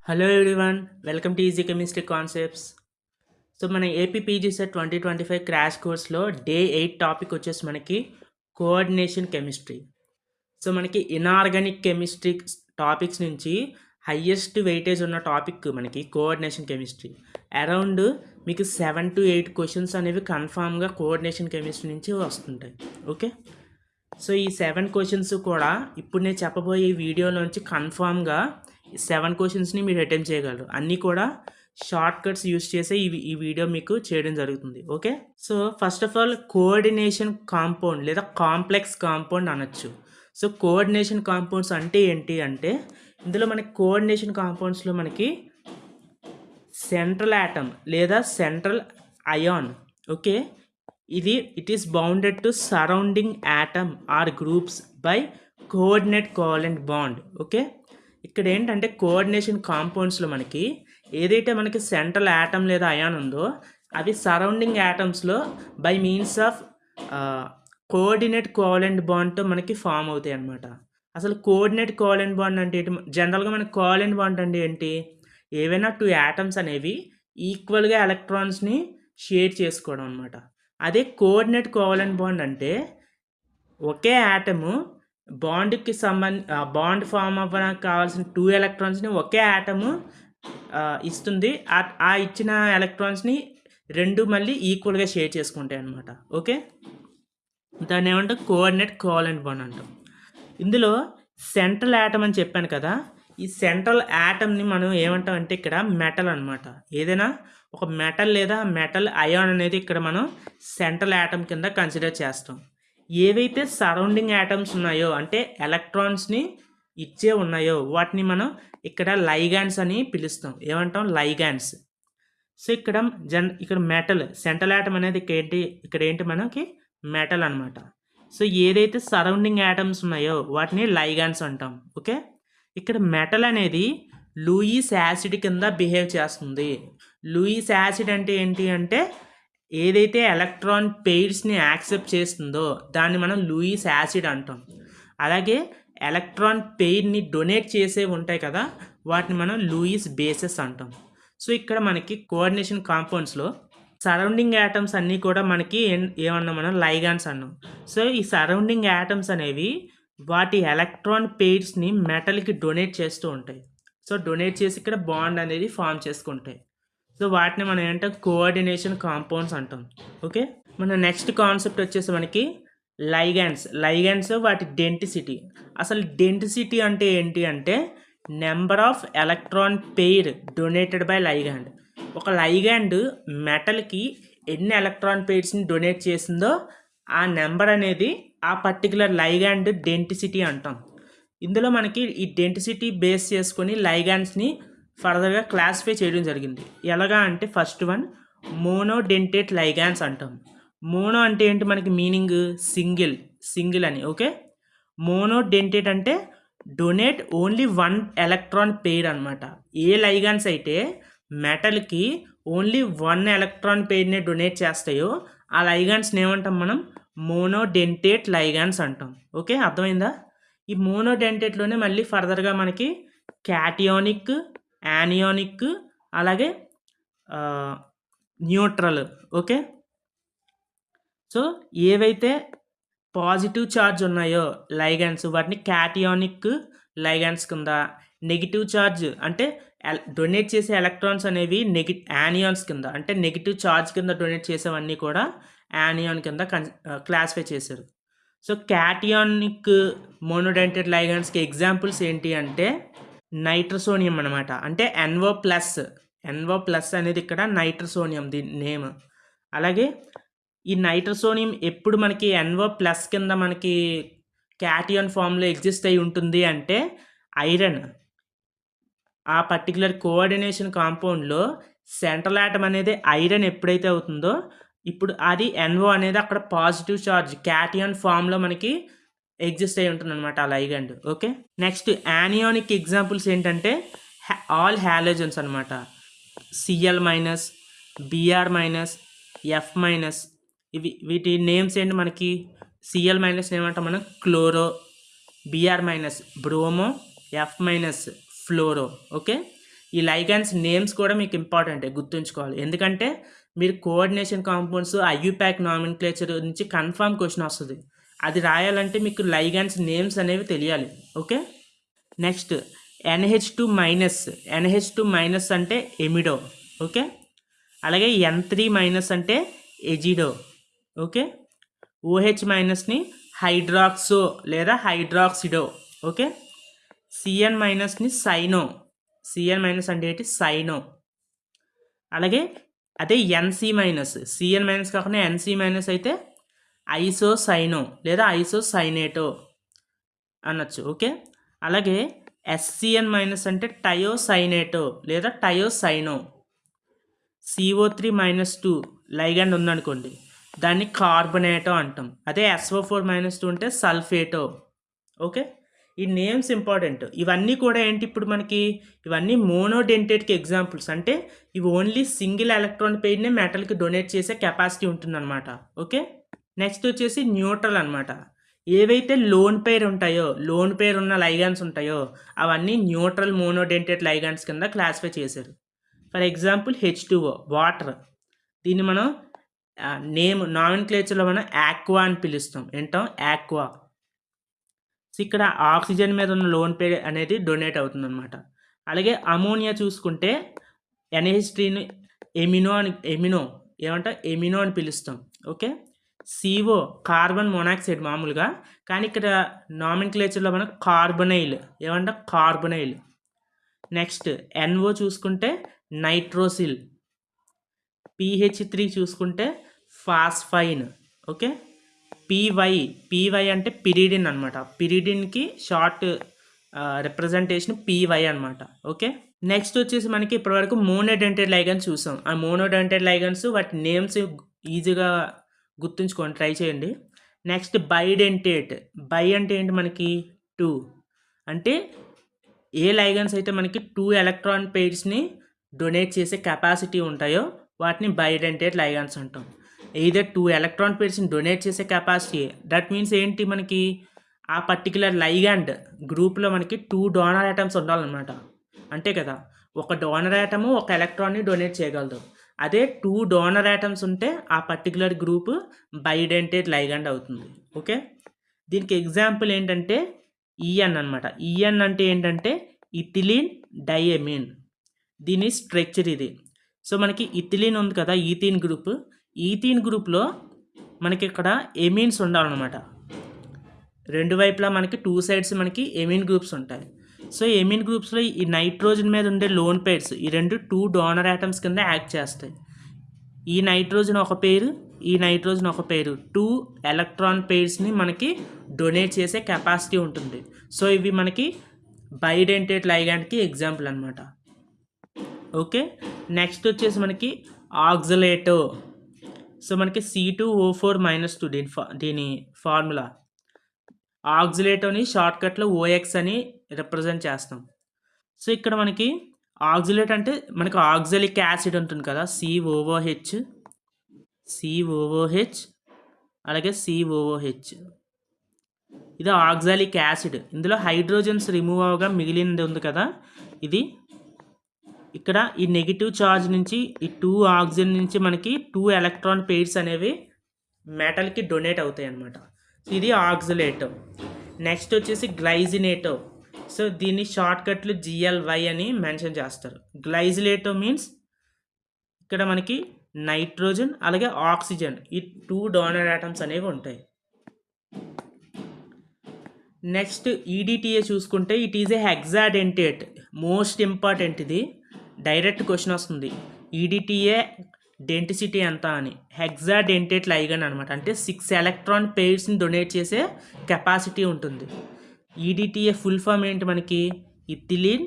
Hello everyone, welcome to easy chemistry concepts. So మన AP PG CET 2025 crash కోర్స్లో day 8 topic వచ్చేసి మనకి coordination chemistry. So మనకి inorganic chemistry topics నుంచి highest weightage ఉన్న topic మనకి కోఆర్డినేషన్ కెమిస్ట్రీ. అరౌండ్ మీకు 7 to 8 క్వశ్చన్స్ అనేవి కన్ఫామ్గా కోఆర్డినేషన్ కెమిస్ట్రీ నుంచి వస్తుంటాయి. ఓకే, సో ఈ 7 క్వశ్చన్స్ కూడా ఇప్పుడు నేను చెప్పబోయే ఈ వీడియోలోంచి కన్ఫామ్గా 7 క్వశ్చన్స్ని మీరు అటెంప్ట్ చేయగలరు. అన్నీ కూడా షార్ట్ కట్స్ యూస్ చేసే ఈ వీడియో మీకు చేయడం జరుగుతుంది. Okay, so first of all coordination compound లేదా కాంప్లెక్స్ కాంపౌండ్ అనొచ్చు. సో కోఆర్డినేషన్ కాంపౌండ్స్ అంటే ఏంటి అంటే, ఇందులో మనకి కోఆర్డినేషన్ కాంపౌండ్స్లో మనకి సెంట్రల్ ఆటమ్ లేదా central ion, okay, it is bounded to surrounding atom or groups by coordinate covalent bond. Okay, ఇక్కడ ఏంటంటే కోఆర్డినేషన్ కాంపౌండ్స్లో మనకి ఏదైతే మనకి సెంట్రల్ ఆటమ్ లేదా అయాన్ ఉందో అవి సరౌండింగ్ ఆటమ్స్లో by means of coordinate covalent బాండ్తో మనకి ఫామ్ అవుతాయి అన్నమాట. అసలు కోఆర్డినేట్ కోవలెంట్ బాండ్ అంటే ఏంటి? జనరల్గా మనకి కోవలెంట్ బాండ్ అంటే ఏంటి? ఏవైనా 2 ఆటమ్స్ అనేవి ఈక్వల్గా ఎలక్ట్రాన్స్ని షేర్ చేసుకోవడం అనమాట. అదే కోఆర్డినేట్ కోవలెంట్ బాండ్ అంటే ఒకే ఆటము బాండ్కి బాండ్ ఫామ్ అవ్వడానికి కావాల్సిన 2 ఎలక్ట్రాన్స్ని ఒకే ఆటము ఇస్తుంది. ఆ ఇచ్చిన ఎలక్ట్రాన్స్ని 2 మళ్ళీ ఈక్వల్గా షేర్ చేసుకుంటాయి అన్నమాట. ఓకే, దాన్ని ఏమంటాం? కోఆర్డినేట్ కోవలెంట్ బాండ్ అంటాం. ఇందులో సెంట్రల్ ఆటమ్ అని చెప్పాను కదా, ఈ సెంట్రల్ ఆటమ్ని మనం ఏమంటాం అంటే ఇక్కడ మెటల్ అనమాట. ఏదైనా ఒక మెటల్ లేదా మెటల్ అయాన్ అనేది ఇక్కడ మనం సెంట్రల్ ఆటమ్ కింద కన్సిడర్ చేస్తాం. ఏవైతే సరౌండింగ్ ఆటమ్స్ ఉన్నాయో అంటే ఎలక్ట్రాన్స్ని ఇచ్చే ఉన్నాయో వాటిని మనం ఇక్కడ లైగాండ్స్ అని పిలుస్తాం. ఏమంటాం? లైగాండ్స్. సో ఇక్కడ మెటల్ సెంట్రల్ ఆటమ్ అనేది ఇక్కడ ఏంటి మనకి మెటల్ అనమాట. సో ఏదైతే సరౌండింగ్ ఆటమ్స్ ఉన్నాయో వాటిని లైగాండ్స్ అంటాం. ఓకే, ఇక్కడ మెటల్ అనేది లూయిస్ యాసిడ్ కింద బిహేవ్ చేస్తుంది. లూయిస్ యాసిడ్ అంటే ఏంటి అంటే ఏదైతే ఎలక్ట్రాన్ పెయిర్స్ని యాక్సెప్ట్ చేస్తుందో దాన్ని మనం లూయిస్ యాసిడ్ అంటాం. అలాగే ఎలక్ట్రాన్ పెయిర్ని డొనేట్ చేసే ఉంటాయి కదా, వాటిని మనం లూయిస్ బేసెస్ అంటాం. సో ఇక్కడ మనకి కోఆర్డినేషన్ కాంపౌండ్స్లో సరౌండింగ్ యాటమ్స్ అన్నీ కూడా మనకి ఏమన్నా మనం లైగాండ్స్ అన్నాం. సో ఈ సరౌండింగ్ యాటమ్స్ అనేవి వాటి ఎలక్ట్రాన్ పెయిర్స్ని మెటల్కి డొనేట్ చేస్తూ ఉంటాయి. సో డొనేట్ చేసి ఇక్కడ బాండ్ అనేది ఫామ్ చేసుకుంటాయి. సో వాటిని మనం ఏంటంటే కోఆర్డినేషన్ కాంపౌండ్స్ అంటాం. ఓకే, మన నెక్స్ట్ కాన్సెప్ట్ వచ్చేసి మనకి లైగాండ్స్ వాటి డెన్సిటీ. అసలు డెన్సిటీ అంటే ఏంటి అంటే number of electron pair donated by ligand. ఒక లైగాండ్ మెటల్కి ఎన్ని ఎలక్ట్రాన్ పెయిర్స్ని డొనేట్ చేసిందో ఆ నెంబర్ అనేది ఆ పర్టికులర్ లైగాండ్ డెన్సిటీ అంటాం. ఇందులో మనకి ఈ డెన్సిటీ బేస్ చేసుకొని లైగాండ్స్ని ఫర్దర్గా క్లాసిఫై చేయడం జరిగింది. ఎలాగా అంటే ఫస్ట్ వన్ మోనోడెంటేట్ లైగాండ్స్ అంటాం. మోనో అంటే ఏంటి? మనకి మీనింగ్ సింగిల్ అని. ఓకే, మోనోడెంటేట్ అంటే డొనేట్ ఓన్లీ 1 ఎలక్ట్రాన్ పెయిర్ అనమాట. ఏ లైగాండ్స్ అయితే మెటల్కి ఓన్లీ 1 ఎలక్ట్రాన్ పెయిర్నే డొనేట్ చేస్తాయో ఆ లైగాండ్స్ని ఏమంటాం మనం? మోనోడెంటేట్ లైగాండ్స్ అంటాం. ఓకే, అర్థమైందా? ఈ మోనోడెంటేట్లోనే మళ్ళీ ఫర్దర్గా మనకి క్యాటియోనిక్, యానియోనిక్, అలాగే న్యూట్రల్. ఓకే, సో ఏవైతే పాజిటివ్ ఛార్జ్ ఉన్నాయో లైగాండ్స్ వాటిని క్యాటియోనిక్ లైగాండ్స్ కింద, నెగిటివ్ ఛార్జ్ అంటే డొనేట్ చేసే ఎలక్ట్రాన్స్ అనేవి యానియాన్స్ కింద, అంటే నెగిటివ్ ఛార్జ్ కింద డొనేట్ చేసేవన్నీ కూడా యానియాన్ కింద క్లాసిఫై చేశారు. సో క్యాటియానిక్ మోనోడెంటేట్ లైగాండ్స్కి ఎగ్జాంపుల్స్ ఏంటి అంటే నైట్రోసోనియం అనమాట. అంటే NO ప్లస్ అనేది ఇక్కడ నైట్రోసోనియం దీని నేమ్. అలాగే ఈ నైట్రోసోనియం ఎప్పుడు మనకి NO ప్లస్ కింద మనకి క్యాటియాన్ ఫామ్లో ఎగ్జిస్ట్ అయి ఉంటుంది అంటే ఐరన్. ఆ పర్టికులర్ కోఆర్డినేషన్ కాంపౌండ్లో సెంట్రల్ ఆటమ్ అనేది ఐరన్ ఎప్పుడైతే అవుతుందో ఇప్పుడు అది NO అనేది అక్కడ పాజిటివ్ ఛార్జ్ క్యాటియాన్ ఫామ్లో మనకి ఎగ్జిస్ట్ అయి ఉంటుంది అనమాట ఆ లైగాండ్. ఓకే, నెక్స్ట్ యానియానిక్ ఎగ్జాంపుల్స్ ఏంటంటే ఆల్ హ్యాలోజన్స్ అనమాట. Cl-, Br-, F-, వీటి నేమ్స్ ఏంటి మనకి? Cl- ఏమంటాం మనం? Chloro, Br- bromo, F- ఫ్లోరో. Okay, ఈ లైగాన్స్ నేమ్స్ కూడా మీకు ఇంపార్టెంటే, గుర్తుంచుకోవాలి. ఎందుకంటే మీరు కోఆర్డినేషన్ కాంపౌండ్స్ ఐయుపాక్ నామినిక్లేచర్ నుంచి కన్ఫర్మ్ క్వశ్చన్ వస్తుంది. అది రాయాలంటే మీకు లైగాన్స్ నేమ్స్ అనేవి తెలియాలి. ఓకే, నెక్స్ట్ NH2 అంటే ఎమిడో. ఓకే, అలాగే N3- అంటే ఎజిడో. ఓకే, OH- హైడ్రాక్సో లేదా hydroxido. Okay, CN- cyano. CN- అంటే ఏంటి? సైనో. అలాగే అదే CN- కాకుండా NC- అయితే ఐసోసైనో లేదా ఐసోసైనేటో అనొచ్చు. ఓకే, అలాగే SCN- అంటే టయోసైనేటో లేదా టయోసైనో. CO3- లైగాండ్ ఉందనుకోండి, దాన్ని కార్బనేటో అంటాం. అదే SO4- ఉంటే సల్ఫేటో. ఓకే, ఈ నేమ్స్ ఇంపార్టెంట్. ఇవన్నీ కూడా ఏంటి, ఇప్పుడు మనకి ఇవన్నీ మోనోడెంటేట్కి ఎగ్జాంపుల్స్. అంటే ఇవి ఓన్లీ సింగిల్ ఎలక్ట్రాన్ పెయిర్నే మెటల్కి డొనేట్ చేసే కెపాసిటీ ఉంటుందన్నమాట. ఓకే, నెక్స్ట్ వచ్చేసి న్యూట్రల్ అనమాట. ఏవైతే లోన్ పెయిర్ ఉంటాయో, లోన్ పెయిర్ ఉన్న లైగాన్స్ ఉంటాయో అవన్నీ న్యూట్రల్ మోనోడెంటేట్ లైగాన్స్ కింద క్లాసిఫై చేశారు. For example H2O, water. దీన్ని మనం నామినిక్లేచర్లో మనం ఆక్వా అని పిలుస్తాం. ఏంటాం? ఆక్వా. ఇక్కడ ఆక్సిజన్ మీద ఉన్న లోన్ పెయిర్ అనేది డొనేట్ అవుతుంది అనమాట. అలాగే అమోనియా చూసుకుంటే NH3ని ఎమినో అని పిలుస్తాం. ఓకే, CO కార్బన్ మోనాక్సైడ్ మామూలుగా, కానీ ఇక్కడ నామినిక్లేచర్లో మనం కార్బొనైల్. కార్బొనైల్. నెక్స్ట్ NO చూసుకుంటే నైట్రోసిల్. PH3 చూసుకుంటే ఫాస్ఫైన్. ఓకే, PY అంటే పిరిడిన్ అనమాట. పిరిడిన్కి షార్ట్ రిప్రజెంటేషన్ PY అనమాట. ఓకే, నెక్స్ట్ వచ్చేసి మనకి ఇప్పటివరకు మోనోడెంటేట్ లైగాన్స్ చూసాం. ఆ మోనోడెంటేట్ లైగాన్స్ వాటి నేమ్స్ ఈజీగా గుర్తుంచుకోండి, ట్రై చేయండి. Next bidentate. బై అంటే ఏంటి మనకి? 2. అంటే ఏ లైగాన్స్ అయితే మనకి 2 ఎలక్ట్రాన్ పెయిర్స్ని డొనేట్ చేసే కెపాసిటీ ఉంటాయో వాటిని బైడెంటేట్ లైగాన్స్ అంటాం. either 2 ఎలక్ట్రాన్ పెయిర్స్ని డొనేట్ చేసే కెపాసిటీ. దట్ మీన్స్ ఏంటి, మనకి ఆ పర్టికులర్ లైగాండ్ గ్రూప్లో మనకి 2 డోనర్ ఆటమ్స్ ఉండాలన్నమాట. అంతే కదా, ఒక డోనర్ ఆటము ఒక ఎలక్ట్రాన్ని డొనేట్ చేయగలదు. అదే 2 డోనర్ ఆటమ్స్ ఉంటే ఆ పర్టికులర్ గ్రూప్ బైడెంటేట్ లైగాండ్ అవుతుంది. ఓకే, దీనికి ఎగ్జాంపుల్ ఏంటంటే EN అనమాట. EN అంటే ఏంటంటే ఇథిలీన్ డైఎమిన్. దీని స్ట్రక్చర్ ఇది. సో మనకి ఇథిలీన్ ఉంది కదా, ఈథీన్ గ్రూప్. ఈథీన్ గ్రూప్లో మనకి ఇక్కడ ఎమీన్స్ ఉండాలన్నమాట. రెండు వైపులా మనకి 2 సైడ్స్ మనకి ఎమీన్ గ్రూప్స్ ఉంటాయి. సో ఎమీన్ గ్రూప్స్లో ఈ నైట్రోజన్ మీద ఉండే లోన్ పెయిర్స్ ఈ రెండు 2 డోనర్ ఆటమ్స్ కింద యాక్ట్ చేస్తాయి. ఈ నైట్రోజన్ ఒక పేరు, ఈ నైట్రోజన్ ఒక పేరు, 2 ఎలక్ట్రాన్ పెయిర్స్ని మనకి డొనేట్ చేసే కెపాసిటీ ఉంటుంది. సో ఇవి మనకి బైడెంటేట్ లైగాండ్కి ఎగ్జాంపుల్ అనమాట. ఓకే, నెక్స్ట్ వచ్చేసి మనకి ఆక్సలేటో. సో మనకి C2O4- దీని ఫార్ములా. ఆక్సిలేటోని షార్ట్కట్లో OX అని రిప్రజెంట్ చేస్తాం. సో ఇక్కడ మనకి ఆక్సిలేట్ అంటే మనకి ఆక్సలిక్ యాసిడ్ ఉంటుంది కదా, COOH, అలాగే COOH. ఇది ఆక్సాలిక్ యాసిడ్. ఇందులో హైడ్రోజన్స్ రిమూవ్ అవగా మిగిలింది ఉంది కదా, ఇది. ఇక్కడ ఈ నెగిటివ్ ఛార్జ్ నుంచి ఈ 2 ఆక్సిజన్ నుంచి మనకి 2 ఎలక్ట్రాన్ పెయిర్స్ అనేవి మెటల్కి డొనేట్ అవుతాయి అన్నమాట. ఇది ఆక్సిలేటో. నెక్స్ట్ వచ్చేసి గ్లైజినేటో. సో దీన్ని షార్ట్కట్లు GLY అని మెన్షన్ చేస్తారు. గ్లైజిలేటో మీన్స్ ఇక్కడ మనకి నైట్రోజన్ అలాగే ఆక్సిజన్ ఈ 2 డోనర్ ఆటమ్స్ అనేవి ఉంటాయి. నెక్స్ట్ EDTA చూసుకుంటే it is a hexadentate. Most important, ఇది డైరెక్ట్ క్వశ్చన్ వస్తుంది. EDTA డెన్సిటీ ఎంత అని. హెక్సాడెంటేట్ లైగాండ్ అనమాట. అంటే 6 ఎలక్ట్రాన్ పెయిర్స్ని డొనేట్ చేసే కెపాసిటీ ఉంటుంది. EDTA ఫుల్ ఫామ్ ఏంటి మనకి? Ethylene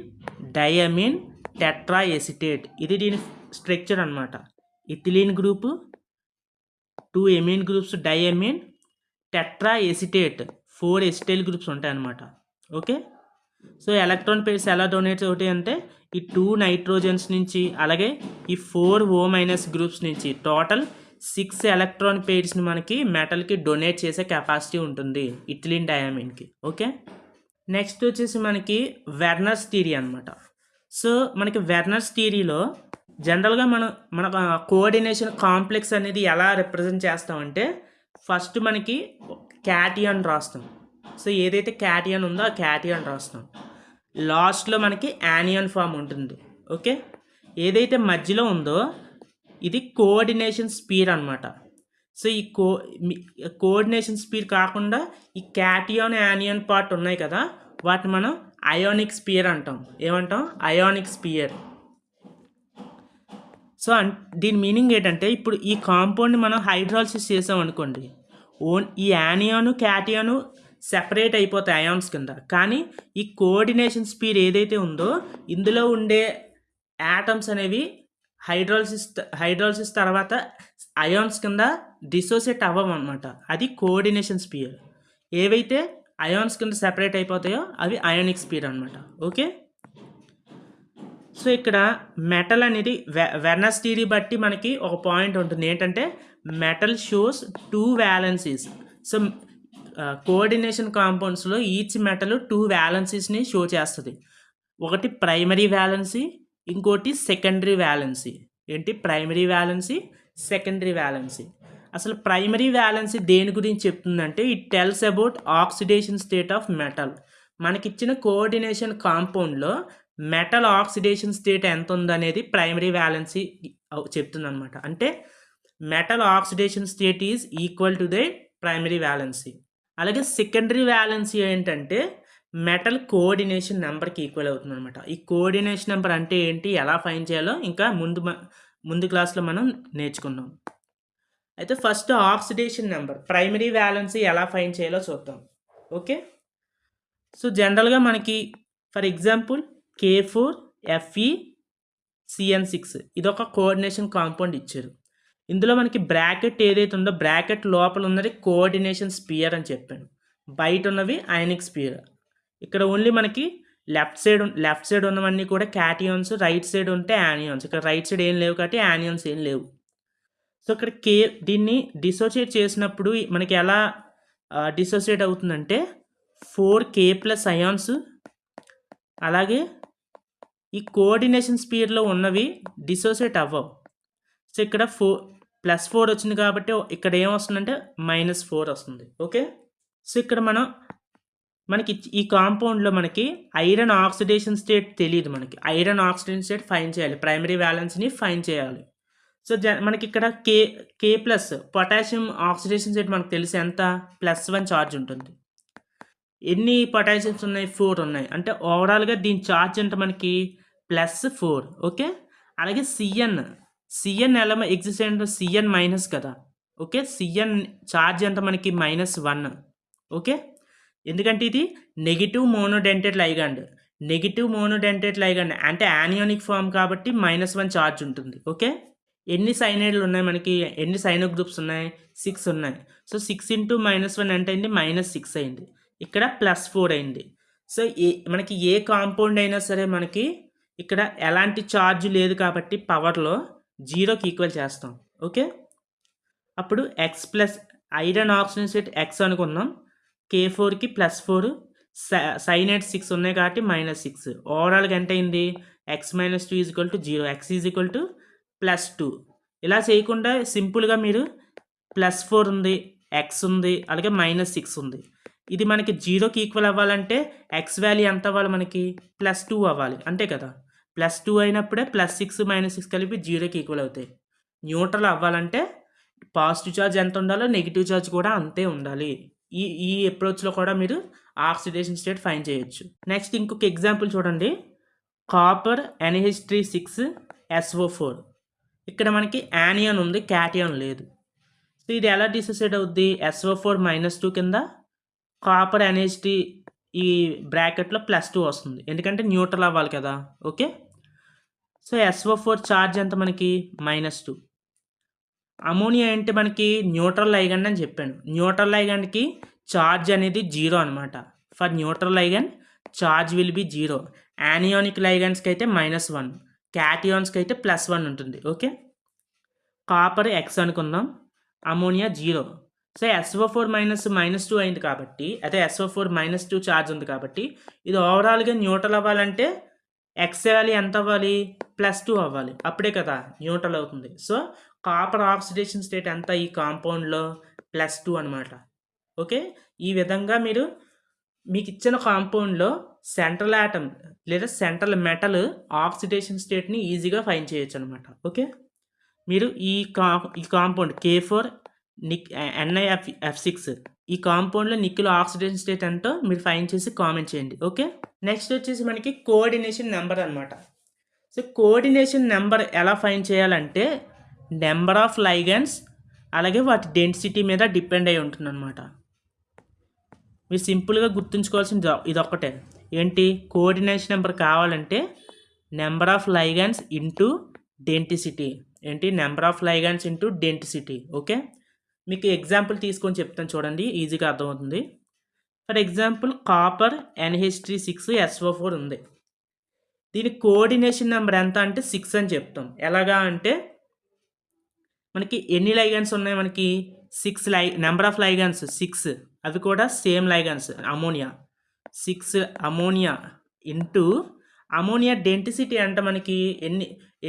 diamine tetra acetate. ఇది దీని స్ట్రక్చర్ అనమాట. Ethylene group, 2 amine groups diamine, tetra acetate 4 acetyl groups ఉంటాయన్నమాట. ఓకే, సో ఎలక్ట్రాన్ పెయిర్స్ ఎలా డొనేట్ అవుతాయి అంటే ఈ 2 నైట్రోజన్స్ నుంచి అలాగే ఈ 4 O- గ్రూప్స్ నుంచి టోటల్ 6 ఎలక్ట్రాన్ పెయిర్స్ని మనకి మెటల్కి డొనేట్ చేసే కెపాసిటీ ఉంటుంది ఇథిలీన్ డైఅమిన్కి. ఓకే, నెక్స్ట్ వచ్చేసి మనకి వెర్నర్స్ థియరీ అనమాట. సో మనకి వెర్నర్స్ థియరీలో జనరల్గా మన కోఆర్డినేషన్ కాంప్లెక్స్ అనేది ఎలా రిప్రజెంట్ చేస్తామంటే ఫస్ట్ మనకి క్యాటియన్ రాస్తాం. సో ఏదైతే క్యాటియన్ ఉందో ఆ క్యాటియన్ రాస్తాం. లాస్ట్లో మనకి యానియన్ ఫామ్ ఉంటుంది. ఓకే, ఏదైతే మధ్యలో ఉందో ఇది కోఆర్డినేషన్ స్పీర్ అనమాట. సో ఈ కోఆర్డినేషన్ స్పీర్ కాకుండా ఈ క్యాటియన్ యానియన్ పార్ట్ ఉన్నాయి కదా, వాటిని మనం అయోనిక్ స్పియర్ అంటాం. ఏమంటాం? Ionic sphere. సో దీని మీనింగ్ ఏంటంటే ఇప్పుడు ఈ కాంపౌండ్ని మనం హైడ్రాలసిస్ చేసాం అనుకోండి, ఈ యానియాను క్యాటియాను సెపరేట్ అయిపోతాయి అయాన్స్ కింద. కానీ ఈ కోఆర్డినేషన్ స్పీడ్ ఏదైతే ఉందో ఇందులో ఉండే యాటమ్స్ అనేవి హైడ్రాలసిస్ తర్వాత అయాన్స్ కింద డిసోసియేట్ అవ్వవు అనమాట. అది కోఆర్డినేషన్ స్పీర్. ఏవైతే అయాన్స్ కింద సెపరేట్ అయిపోతాయో అవి అయానిక్ స్పీర్ అనమాట. ఓకే, సో ఇక్కడ మెటల్ అనేది వెర్నర్స్ థియరీ బట్టి మనకి ఒక పాయింట్ ఉంటుంది. ఏంటంటే metal shows 2 valencies. So coordination కాంపౌండ్స్లో ఈచ్ మెటల్ 2 వ్యాలెన్సీస్ని షో చేస్తుంది. ఒకటి ప్రైమరీ వ్యాలెన్సీ, ఇంకోటి సెకండరీ వ్యాలెన్సీ. ఏంటి ప్రైమరీ వ్యాలెన్సీ, సెకండరీ వ్యాలెన్సీ? అసలు ప్రైమరీ వ్యాలెన్సీ దేని గురించి చెప్తుందంటే it tells about oxidation state of metal. మనకిచ్చిన కోఆర్డినేషన్ కాంపౌండ్లో మెటల్ ఆక్సిడేషన్ స్టేట్ ఎంత ఉందనేది ప్రైమరీ వ్యాలెన్సీ చెప్తుంది అనమాట. అంటే metal oxidation state is equal to the primary valency. అలాగే సెకండరీ వ్యాలెన్సీ ఏంటంటే మెటల్ కోఆర్డినేషన్ నెంబర్కి ఈక్వల్ అవుతుంది అనమాట. ఈ కోఆర్డినేషన్ నెంబర్ అంటే ఏంటి, ఎలా ఫైండ్ చేయాలో ఇంకా ముందు క్లాస్లో మనం నేర్చుకుందాం. అయితే first oxidation number primary valency ఎలా ఫైండ్ చేయాలో చూద్దాం. ఓకే, సో జనరల్గా మనకి ఫర్ ఎగ్జాంపుల్ K4FeCN6 ఇదొక కోఆర్డినేషన్ కాంపౌండ్ ఇచ్చారు. ఇందులో మనకి బ్రాకెట్ ఏదైతే ఉందో బ్రాకెట్ లోపల ఉన్నది కోఆర్డినేషన్ స్పియర్ అని చెప్పాను, బయట ఉన్నవి అయానిక్ స్పియర్. ఇక్కడ ఓన్లీ మనకి లెఫ్ట్ సైడ్ ఉన్నవన్నీ కూడా క్యాటియాన్స్, రైట్ సైడ్ ఉంటే యానియాన్స్. ఇక్కడ రైట్ సైడ్ ఏం లేవు కాబట్టి యానియాన్స్ ఏం లేవు. సో ఇక్కడ దీన్ని డిసోసియేట్ చేసినప్పుడు మనకి ఎలా డిసోసియేట్ అవుతుందంటే 4K+ అయాన్స్, అలాగే ఈ కోఆర్డినేషన్ స్పియర్లో ఉన్నవి డిసోసియేట్ అవ్వవు. సో ఇక్కడ +4 వచ్చింది కాబట్టి ఇక్కడ ఏమొస్తుందంటే -4 వస్తుంది. ఓకే, సో ఇక్కడ మనకి ఈ కాంపౌండ్లో మనకి ఐరన్ ఆక్సిడేషన్ స్టేట్ తెలియదు. మనకి ఐరన్ ఆక్సిడేషన్ స్టేట్ ఫైండ్ చేయాలి, ప్రైమరీ వ్యాలెన్స్ని ఫైండ్ చేయాలి. సో మనకి ఇక్కడ K+ పొటాషియం ఆక్సిడేషన్ స్టేట్ మనకు తెలిసి ఎంత, +1 ఛార్జ్ ఉంటుంది. ఎన్ని పొటాషియమ్స్ ఉన్నాయి, 4 ఉన్నాయి. అంటే ఓవరాల్గా దీని ఛార్జ్ అంటే మనకి +4. ఓకే, అలాగే సిఎన్ ఎలా ఎగ్జిస్ట్ అంటే CN- కదా. ఓకే, సిఎన్ ఛార్జ్ ఎంత మనకి -1. ఓకే, ఎందుకంటే ఇది నెగిటివ్ మోనోడెంటేట్ లైగాండ్ అంటే యానియోనిక్ ఫామ్ కాబట్టి -1 ఛార్జ్ ఉంటుంది. ఓకే, ఎన్ని సైనైడ్లు ఉన్నాయి మనకి, ఎన్ని సైనో గ్రూప్స్ ఉన్నాయి, 6 ఉన్నాయి. సో 6 × -1 అంటే అయింది -6 అయింది. ఇక్కడ +4 అయింది. సో మనకి ఏ కాంపౌండ్ అయినా సరే మనకి ఇక్కడ ఎలాంటి ఛార్జ్ లేదు కాబట్టి పవర్లో 0కి ఈక్వల్ చేస్తాం. ఓకే, అప్పుడు X+ iron oxygen state X అనుకున్నాం, K4కి +4, సైనైడ్ 6 ఉన్నాయి కాబట్టి -6. ఓవరాల్గా ఎంత అయింది, X - 2 = 0, X +2. ఇలా చేయకుండా సింపుల్గా మీరు +4 ఉంది, X ఉంది, అలాగే -6 ఉంది. ఇది మనకి 0కి ఈక్వల్ అవ్వాలంటే X వాల్యూ ఎంత అవ్వాలి, మనకి +2 అవ్వాలి, అంతే కదా. +2 అయినప్పుడే +6 -6 కలిపి 0కి ఈక్వల్ అవుతాయి. న్యూట్రల్ అవ్వాలంటే పాజిటివ్ ఛార్జ్ ఎంత ఉండాలో నెగిటివ్ ఛార్జ్ కూడా అంతే ఉండాలి. ఈ అప్రోచ్లో కూడా మీరు ఆక్సిడేషన్ స్టేట్ ఫైండ్ చేయొచ్చు. నెక్స్ట్ ఇంకొక ఎగ్జాంపుల్ చూడండి, కాపర్ NH3(6)SO4. ఇక్కడ మనకి యానియాన్ ఉంది, క్యాటియాన్ లేదు. సో ఇది ఎలా డిసోసియేట్ అవుద్ది, SO4 -2 కింద కాపర్ NH3 ఈ బ్రాకెట్లో +2 వస్తుంది, ఎందుకంటే న్యూట్రల్ అవ్వాలి కదా. ఓకే, సో SO4 ఛార్జ్ ఎంత మనకి -2. అమోనియా అంటే మనకి న్యూట్రల్ లైగండ్ అని చెప్పాను. న్యూట్రల్ లైగండ్కి ఛార్జ్ అనేది 0 అనమాట. For neutral ligand charge will be 0. యానియానిక్ లైగండ్స్కి అయితే -1, క్యాటియాన్స్కి అయితే +1 ఉంటుంది. ఓకే, కాపర్ X అనుకుందాం, అమోనియా 0. సో SO4 -2 అయింది కాబట్టి, అదే SO4 -2 ఛార్జ్ ఉంది కాబట్టి ఇది ఓవరాల్గా న్యూట్రల్ అవ్వాలంటే ఎక్స్ వాల్యూ ఎంత అవ్వాలి? +2 అవ్వాలి. అప్పుడే కదా న్యూట్రల్ అవుతుంది. సో, కాపర్ ఆక్సిడేషన్ స్టేట్ ఎంత ఈ కాంపౌండ్‌లో? +2 అనమాట. ఓకే. ఈ విధంగా మీరు మీకిచ్చిన కాంపౌండ్‌లో సెంట్రల్ ఆటమ్ లేదా సెంట్రల్ మెటల్ ఆక్సిడేషన్ స్టేట్‌ని ఈజీగా ఫైండ్ చేయొచ్చనమాట. ఓకే. మీరు ఈ కాంపౌండ్ K4 NiF6 ఈ కాంపౌండ్‌లో నికెల్ ఆక్సిడేషన్ స్టేట్ ఎంతో మీరు ఫైండ్ చేసి కామెంట్ చేయండి. ఓకే. నెక్స్ట్ వచ్చేసి మనకి కోఆర్డినేషన్ నెంబర్ అనమాట. సో, కోఆర్డినేషన్ నెంబర్ ఎలా ఫైండ్ చేయాలంటే నెంబర్ ఆఫ్ లైగండ్స్ అలాగే వాటి డెన్సిటీ మీద డిపెండ్ అయి ఉంటుందన్నమాట. మీరు సింపుల్గా గుర్తుంచుకోవాల్సింది ఇదొక్కటే. ఏంటి? కోఆర్డినేషన్ నెంబర్ కావాలంటే number of ligands into density. ఏంటి? Number of ligands into density. Okay. మీకు ఎగ్జాంపుల్ తీసుకొని చెప్తాను చూడండి, ఈజీగా అర్థమవుతుంది. For example copper NH3 6SO4 ఉంది. దీని కోఆర్డినేషన్ నెంబర్ ఎంత అంటే 6 అని చెప్తాం. ఎలాగా అంటే మనకి ఎన్ని లైగండ్స్ ఉన్నాయి? మనకి 6 నెంబర్ ఆఫ్ లైగండ్స్ 6. అవి కూడా same లైగండ్స్ ammonia. 6 ammonia into ammonia density అంటే మనకి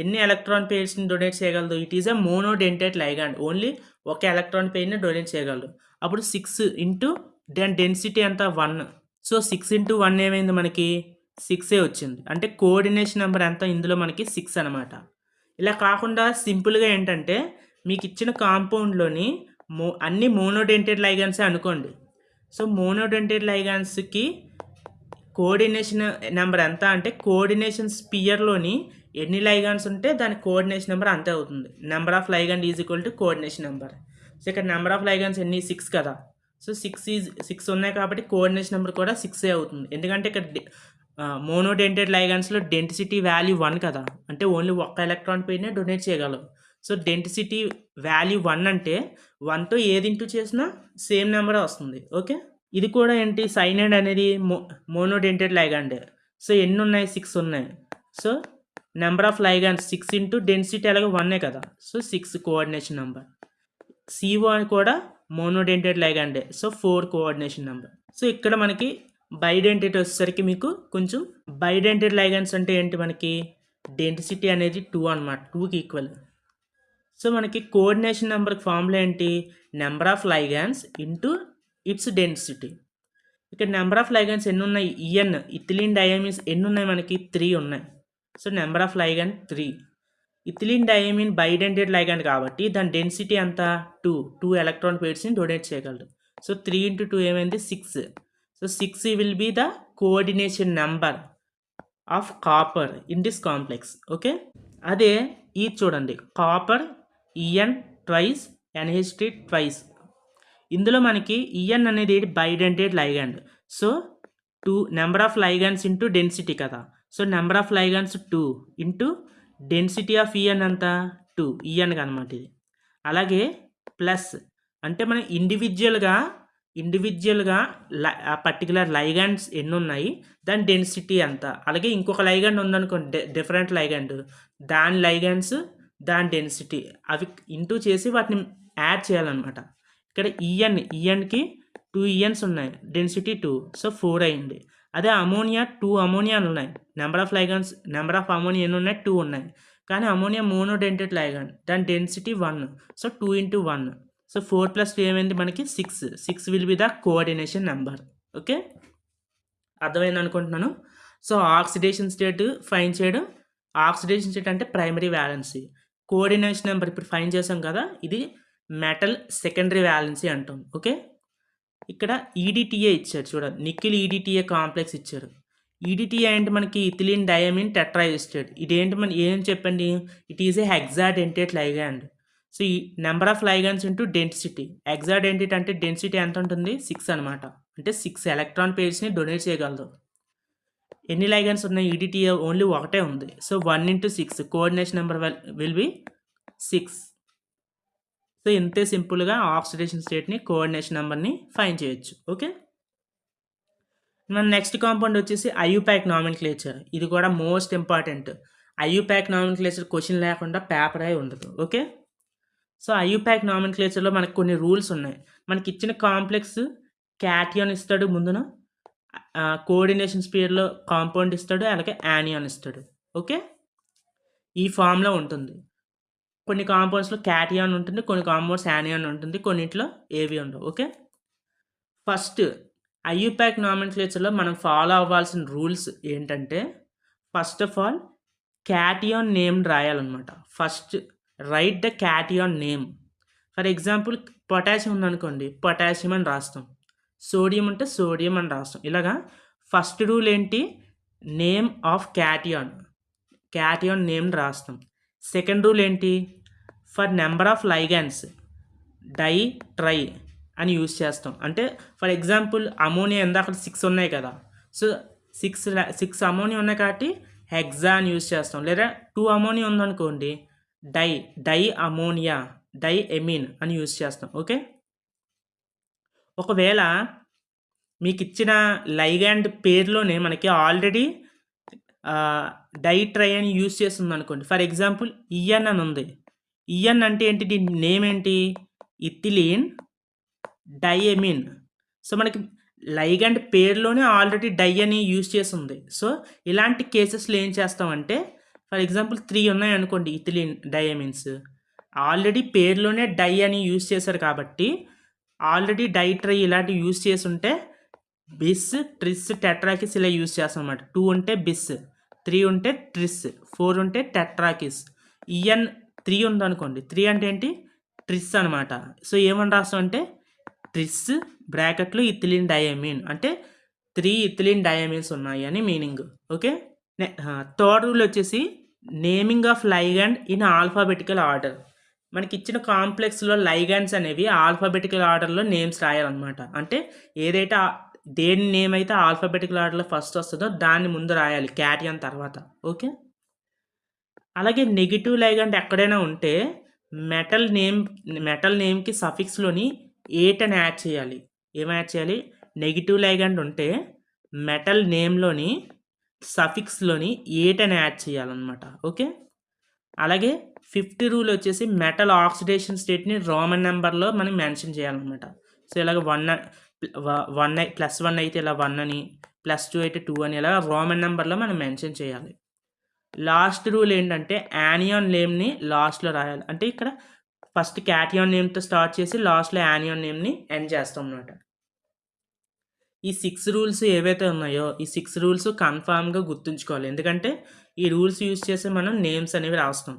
ఎన్ని ఎలక్ట్రాన్ పెయిర్స్ని డొనేట్ చేయగలదు? It is a monodentate ligand. Only ఒక ఎలక్ట్రాన్ పెయిర్ని డొనేట్ చేయగలదు. అప్పుడు 6 ఇంటూ దాని డెన్సిటీ ఎంత? 1. సో 6 ఇంటూ 1 ఏమైంది? మనకి 6 వచ్చింది. అంటే కోఆర్డినేషన్ నెంబర్ ఎంత ఇందులో? మనకి 6 అనమాట. ఇలా కాకుండా సింపుల్గా ఏంటంటే మీకు ఇచ్చిన కాంపౌండ్లోని అన్ని మోనోడెంటేట్ లైగండ్సే అనుకోండి. సో మోనోడెంటేట్ లైగండ్స్కి కోఆర్డినేషన్ నెంబర్ ఎంత అంటే కోఆర్డినేషన్ స్పియర్లోని ఎన్ని లైగండ్స్ ఉంటే దాని కోఆర్డినేషన్ నెంబర్ అంతే అవుతుంది. Number of ligand is equal to coordination number. So ఇక్కడ నెంబర్ ఆఫ్ లైగండ్స్ ఎన్ని? 6 కదా. సో 6 ఉన్నాయి కాబట్టి కోఆర్డినేషన్ నెంబర్ కూడా 6 అవుతుంది. ఎందుకంటే ఇక్కడ మోనోడెంటేట్ లైగండ్స్లో డెన్సిటీ వాల్యూ 1 కదా. అంటే ఓన్లీ ఒక్క ఎలక్ట్రాన్ పెయిర్నే డొనేట్ చేయగలవు. సో డెన్సిటీ వాల్యూ 1 అంటే 1తో ఏది ఇంటూ చేసినా సేమ్ నెంబరే వస్తుంది. ఓకే. ఇది కూడా ఏంటి? సైనైడ్ అనేది మోనోడెంటేట్ లైగండ్. సో ఎన్ని ఉన్నాయి? 6 ఉన్నాయి. So number of ligands 6 into density అలాగే 1 కదా. So 6 coordination number. CO కూడా మోనోడెంటేట్ లైగండే. So 4 coordination number. సో ఇక్కడ మనకి బైడెంటేట్ వచ్చేసరికి మీకు కొంచెం బైడెంటేట్ లైగండ్స్ అంటే ఏంటి? మనకి డెన్సిటీ అనేది 2 అనమాట. 2కి ఈక్వల్. సో మనకి కోఆర్డినేషన్ నెంబర్కి ఫార్ములా ఏంటి? Number of ligands into its density. ఇక్కడ నెంబర్ ఆఫ్ లైగండ్స్ ఎన్ని ఉన్నాయి? ఇథిలీన్ డయామిన్స్ ఎన్ని ఉన్నాయి? మనకి 3 ఉన్నాయి. So number of ligand 3. Ethylene diamine bidentate ligand కాబట్టి దాని డెన్సిటీ ఎంత? 2 ఎలక్ట్రాన్ పెయిర్స్ని డొనేట్ చేయగలరు. సో 3 ఇంటూ 2 ఏమైంది? 6. So 6 will be the coordination number of copper in this complex. Okay. అదే ఇది చూడండి, copper En twice NH3 twice. ఇందులో మనకి En అనేది bidentate ligand. So 2 number of ligands into density కదా. So number of ligands 2 into density of En ఎంత? 2 En అనమాట ఇది. అలాగే ప్లస్ అంటే మనం ఇండివిజువల్గా ఆ పర్టికులర్ లైగండ్స్ ఎన్ని ఉన్నాయి, దాని డెన్సిటీ ఎంత. అలాగే ఇంకొక లైగండ్ ఉందనుకోండి, డిఫరెంట్ లైగండ్, దాని లైగండ్స్ దాని డెన్సిటీ అవి ఇంటూ చేసి వాటిని యాడ్ చేయాలన్నమాట. ఇక్కడ ఈఎన్కి 2 ENs ఉన్నాయి, డెన్సిటీ 2. సో 4 అయింది. అదే అమోనియా 2 అమోనియాలు ఉన్నాయి. నెంబర్ ఆఫ్ అమోనియా ఎన్ని ఉన్నాయి? 2 ఉన్నాయి. కానీ అమోనియా మోనోడెంటేట్ లైగండ్, దాని డెన్సిటీ 1. So 2 into 1. సో 4 + 2 ఏమైంది? మనకి 6. 6 will be the coordination number. Okay. అర్థమైంది అనుకుంటున్నాను. సో ఆక్సిడేషన్ స్టేట్ ఫైండ్ చేయడం. ఆక్సిడేషన్ స్టేట్ అంటే ప్రైమరీ వ్యాలెన్సీ. కోఆర్డినేషన్ నెంబర్ ఇప్పుడు ఫైండ్ చేసాం కదా, ఇది మెటల్ సెకండరీ వ్యాలెన్సీ అంటాం. ఓకే. ఇక్కడ EDTA ఇచ్చారు చూడండి, నికిల్ EDTA కాంప్లెక్స్ ఇచ్చారు. EDTA అంటే మనకి ఇథిలీన్ డయామిన్ టెట్రాఎస్టేట్. ఇదేంటి ఏం చెప్పండి? It is a hexadentate ligand. So ఈ number of ligands into density. Hexadentate అంటే డెన్సిటీ ఎంత ఉంటుంది? 6 అనమాట. అంటే 6 ఎలక్ట్రాన్ పెయిర్స్ని డొనేట్ చేయగలదు. ఎన్ని లైగండ్స్ ఉన్నాయి? EDTA ఓన్లీ ఒకటే ఉంది. So 1 into 6 coordination number will be 6. So ఇంతే సింపుల్గా ఆక్సిడేషన్ స్టేట్ని కోఆర్డినేషన్ నెంబర్ని ఫైండ్ చేయొచ్చు. ఓకే. మన నెక్స్ట్ కాంపౌండ్ వచ్చేసి IUPAC నామినిక్లేచర్. ఇది కూడా most important. IUPAC nomenclature question లేకుండా పేపరే ఉండదు. ఓకే. సో IUPAC నామినిక్లేచర్లో మనకు కొన్ని రూల్స్ ఉన్నాయి. మనకి ఇచ్చిన కాంప్లెక్స్ క్యాటియన్ ఇస్తాడు ముందున, కోఆర్డినేషన్ స్పియర్లో కాంపౌండ్ ఇస్తాడు, అలాగే యానియాన్ ఇస్తాడు. ఓకే, ఈ ఫామ్లో ఉంటుంది. కొన్ని కాంపౌండ్స్లో క్యాటియాన్ ఉంటుంది, కొన్ని కాంపౌండ్స్ యానియాన్ ఉంటుంది, కొన్నిట్లో ఏవి ఉండవు. ఓకే, ఫస్ట్ ఐయుపాక్ నామెన్క్లేచర్లో మనం ఫాలో అవ్వాల్సిన రూల్స్ ఏంటంటే, first of all cation name రాయాలన్నమాట. First write the cation name. For example potassium ఉందనుకోండి, పొటాషియం అని రాస్తాం. సోడియం ఉంటే సోడియం అని రాస్తాం. ఇలాగా ఫస్ట్ రూల్ ఏంటి, name of cation, cation name రాస్తాం. సెకండ్ రూల్ ఏంటి, for number of ligands di tri అని యూజ్ చేస్తాం. అంటే ఫర్ ఎగ్జాంపుల్ అమోనియా ఇందాక 6 ఉన్నాయి కదా, సో 6 అమోనియా ఉన్నాయి కాబట్టి హెక్సా అని యూజ్ చేస్తాం. లేదా 2 అమోనియా ఉందనుకోండి, డై అమోనియా, డై ఎమిన్ అని యూజ్ చేస్తాం. ఓకే, ఒకవేళ మీకు ఇచ్చిన లైగాండ్ పేరులోనే మనకి ఆల్రెడీ డై ట్రై అని యూజ్ చేస్తుంది అనుకోండి. ఫర్ ఎగ్జాంపుల్ ఇఎన్ అని ఉంది. ఇఎన్ అంటే ఏంటి, దీని నేమ్ ఏంటి, ఇథిలీన్ డైఎమిన్. సో మనకి లైగాండ్ పేరులోనే ఆల్రెడీ డై అని యూజ్ చేస్తుంది. సో ఇలాంటి కేసెస్లో ఏం చేస్తామంటే, ఫర్ ఎగ్జాంపుల్ 3 ఉన్నాయి అనుకోండి ఇథిలీన్ డైఎమిన్స్, ఆల్రెడీ పేరులోనే డై అని యూజ్ చేశారు కాబట్టి ఆల్రెడీ డై ట్రై ఇలాంటివి యూజ్ చేసి ఉంటే బిస్, ట్రిస్, టెట్రాకిస్ ఇలా యూజ్ చేస్తాం అన్నమాట. 2 ఉంటే బిస్, 3 ఉంటే ట్రిస్, 4 ఉంటే టెట్రాకిస్. ఈఎన్ 3 ఉందనుకోండి, 3 అంటే ఏంటి, ట్రిస్ అనమాట. సో ఏమని రాస్తాం అంటే ట్రిస్ బ్రాకెట్లో ఇథిలిన్ డైఎమిన్, అంటే 3 ఇథిలిన్ డైఎమిన్స్ ఉన్నాయి అని మీనింగ్. ఓకే, థర్డ్ రూల్ వచ్చేసి naming of ligand in alphabetical order. మనకి ఇచ్చిన కాంప్లెక్స్లో లైగాండ్స్ అనేవి ఆల్ఫాబెటికల్ ఆర్డర్లో నేమ్స్ రాయాలన్నమాట. అంటే ఏదైతే దేని నేమ్ అయితే ఆల్ఫాబెటికల్ ఆర్డర్లో ఫస్ట్ వస్తుందో దాన్ని ముందు రాయాలి క్యాటియాన్ తర్వాత. ఓకే, అలాగే నెగిటివ్ లైగాండ్ ఎక్కడైనా ఉంటే మెటల్ నేమ్కి సఫిక్స్లోని 8 అని యాడ్ చేయాలి. ఏం యాడ్ చేయాలి, నెగిటివ్ లైగాండ్ ఉంటే మెటల్ నేమ్లోని సఫిక్స్లోని 8 అని యాడ్ చేయాలన్నమాట. ఓకే, అలాగే 5th రూల్ వచ్చేసి మెటల్ ఆక్సిడేషన్ స్టేట్ని రోమన్ నెంబర్లో మనం మెన్షన్ చేయాలన్నమాట. సో ఇలాగ 1 +1 అయితే ఇలా 1 అని, +2 అయితే 2 అని, ఇలా రోమన్ నెంబర్లో మనం మెన్షన్ చేయాలి. లాస్ట్ రూల్ ఏంటంటే యానియాన్ నేమ్ని లాస్ట్లో రాయాలి. అంటే ఇక్కడ ఫస్ట్ క్యాటియాన్ నేమ్తో స్టార్ట్ చేసి లాస్ట్లో యానియాన్ నేమ్ని ఎండ్ చేస్తాం అన్నమాట. ఈ 6 రూల్స్ ఏవైతే ఉన్నాయో ఈ 6 రూల్స్ కన్ఫామ్గా గుర్తుంచుకోవాలి, ఎందుకంటే ఈ రూల్స్ యూజ్ చేసి మనం నేమ్స్ అనేవి రాస్తాం.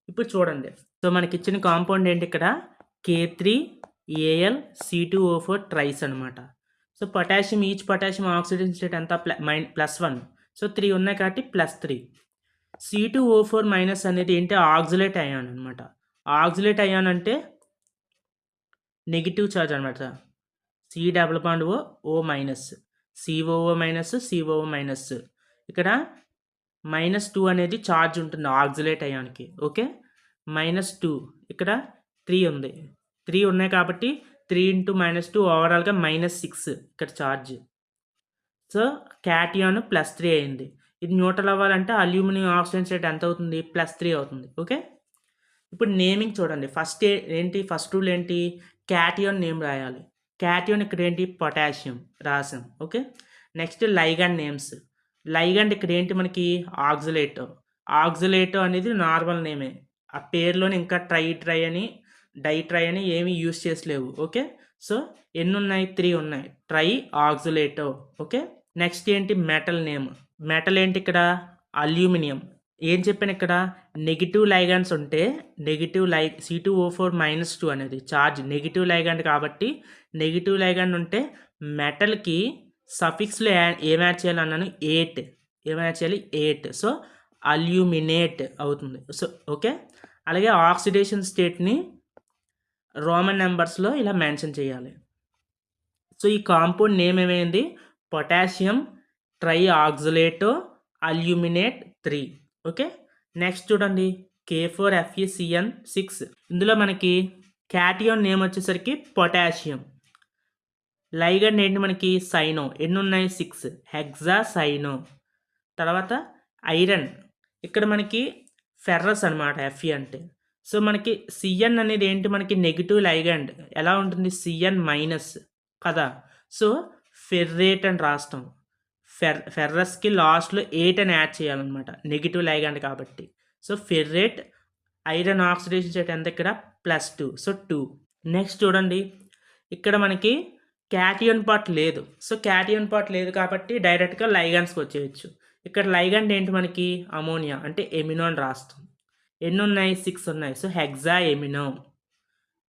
ఇప్పుడు చూడండి, సో మనకి ఇచ్చిన కాంపౌండ్ ఏంటి ఇక్కడ, K3Al C2O4 ట్రైస్ అనమాట. So potassium, each potassium oxidation state ఎంత, +1. సో 3 ఉన్నాయి కాబట్టి +3. C2O4- అనేది ఏంటి, ఆక్సిలేట్ అయాన్ అనమాట. ఆక్సిలేట్ అయాన్ అంటే నెగిటివ్ ఛార్జ్ అనమాట. C+O COO-, ఇక్కడ -2 అనేది ఛార్జ్ ఉంటుంది ఆక్సిలేట్ అయాన్కి. ఓకే, -2, ఇక్కడ 3 ఉంది, 3 ఉన్నాయి కాబట్టి 3 × -2 ఓవరాల్గా -6 ఇక్కడ ఛార్జ్. సో క్యాటియాన్ +3 అయింది. ఇది న్యూట్రల్ అవ్వాలంటే అల్యూమినియం ఆక్సిజన్ స్టేట్ ఎంత అవుతుంది, +3 అవుతుంది. ఓకే, ఇప్పుడు నేమింగ్ చూడండి. ఫస్ట్ రూల్ ఏంటి, క్యాటియాన్ నేమ్ రాయాలి. క్యాటియాన్ ఇక్కడ ఏంటి, పొటాషియం రాసాం. Okay, next ligand names. Ligand ఇక్కడ ఏంటి మనకి, ఆక్సిలేటో అనేది నార్మల్ నేమే, ఆ పేరులోని ఇంకా ట్రై అని డై ట్రై అని ఏమీ యూజ్ చేసలేవు. ఓకే, సో ఎన్ని ఉన్నాయి, 3 ఉన్నాయి, ట్రై ఆక్సిలేటో. ఓకే, నెక్స్ట్ ఏంటి, మెటల్ నేమ్. మెటల్ ఏంటి ఇక్కడ, అల్యూమినియం. ఏం చెప్పాను ఇక్కడ, నెగిటివ్ లైగాండ్స్ ఉంటే C2O4-2 అనేది ఛార్జ్ నెగిటివ్ లైగాండ్ కాబట్టి నెగిటివ్ లైగాండ్ ఉంటే మెటల్కి సఫిక్స్లో ఏం యాడ్ చేయాలి అన్నాను, 8. ఏం యాడ్ చేయాలి, 8. సో అల్యూమినేట్ అవుతుంది. సో ఓకే, అలాగే ఆక్సిడేషన్ స్టేట్ని రోమన్ నెంబర్స్లో ఇలా మెన్షన్ చేయాలి. సో ఈ కాంపౌండ్ నేమ్ ఏమైంది, potassium tri oxalato aluminate 3. Okay, next చూడండి, K4FeCN6. ఇందులో మనకి క్యాటియాన్ నేమ్ వచ్చేసరికి పొటాషియం. లైగాండ్ ఏంటి మనకి, సైనో. ఎన్ని ఉన్నాయి, 6, హెక్సా సైనో. తర్వాత ఐరన్, ఇక్కడ మనకి ఫెర్రస్ అనమాట, Fe అంటే. సో మనకి Cn అనేది ఏంటి మనకి, నెగిటివ్ లైగాండ్ ఎలా ఉంటుంది, Cn- కదా. సో ఫెర్రేట్ అని రాస్తాం. ఫెర్రస్కి లాస్ట్లో 8 అని యాడ్ చేయాలన్నమాట, నెగిటివ్ లైగాండ్ కాబట్టి. So ferrate iron oxidation state ఎంత ఇక్కడ +2, సో 2. నెక్స్ట్ చూడండి, ఇక్కడ మనకి క్యాటియన్ పార్ట్ లేదు. సో క్యాటియన్ పార్ట్ లేదు కాబట్టి డైరెక్ట్గా లైగాండ్స్కి వచ్చేయచ్చు. ఇక్కడ లైగాండ్ ఏంటి మనకి అమోనియా, అంటే ఎమినో అని రాస్తాం. ఎన్ని ఉన్నాయి 6 ఉన్నాయి. So hexa amino.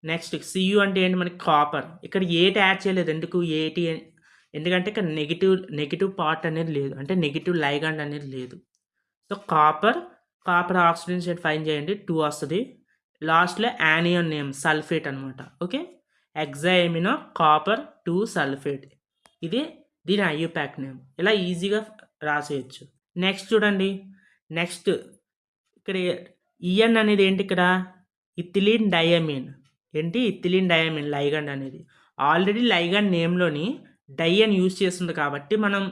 Next CU అంటే ఏంటి మనకి కాపర్. ఇక్కడ 8 యాడ్ చేయలేదు, ఎందుకు 80, ఎందుకంటే ఇక్కడ నెగిటివ్ పార్ట్ అనేది లేదు, అంటే నెగిటివ్ లైగాండ్ అనేది లేదు. So copper oxygen state fine చేయండి, 2 వస్తుంది. లాస్ట్లో యానియన్ నేమ్ సల్ఫేట్ అనమాట. Okay, hexa amino copper 2 sulphate, ఇది దీని ఐయుపాక్ నేమ్. ఇలా ఈజీగా రాసేయచ్చు. నెక్స్ట్ చూడండి, నెక్స్ట్ ఇక్కడ ఈఎన్ అనేది ఏంటి, ఇక్కడ ఇథిలీన్ డయామిన్. ఏంటి ఇథిలీన్ డయామిన్ లైగాండ్ అనేది. ఆల్రెడీ లైగాండ్ నేమ్లోని డై అని యూజ్ చేస్తుంది కాబట్టి మనం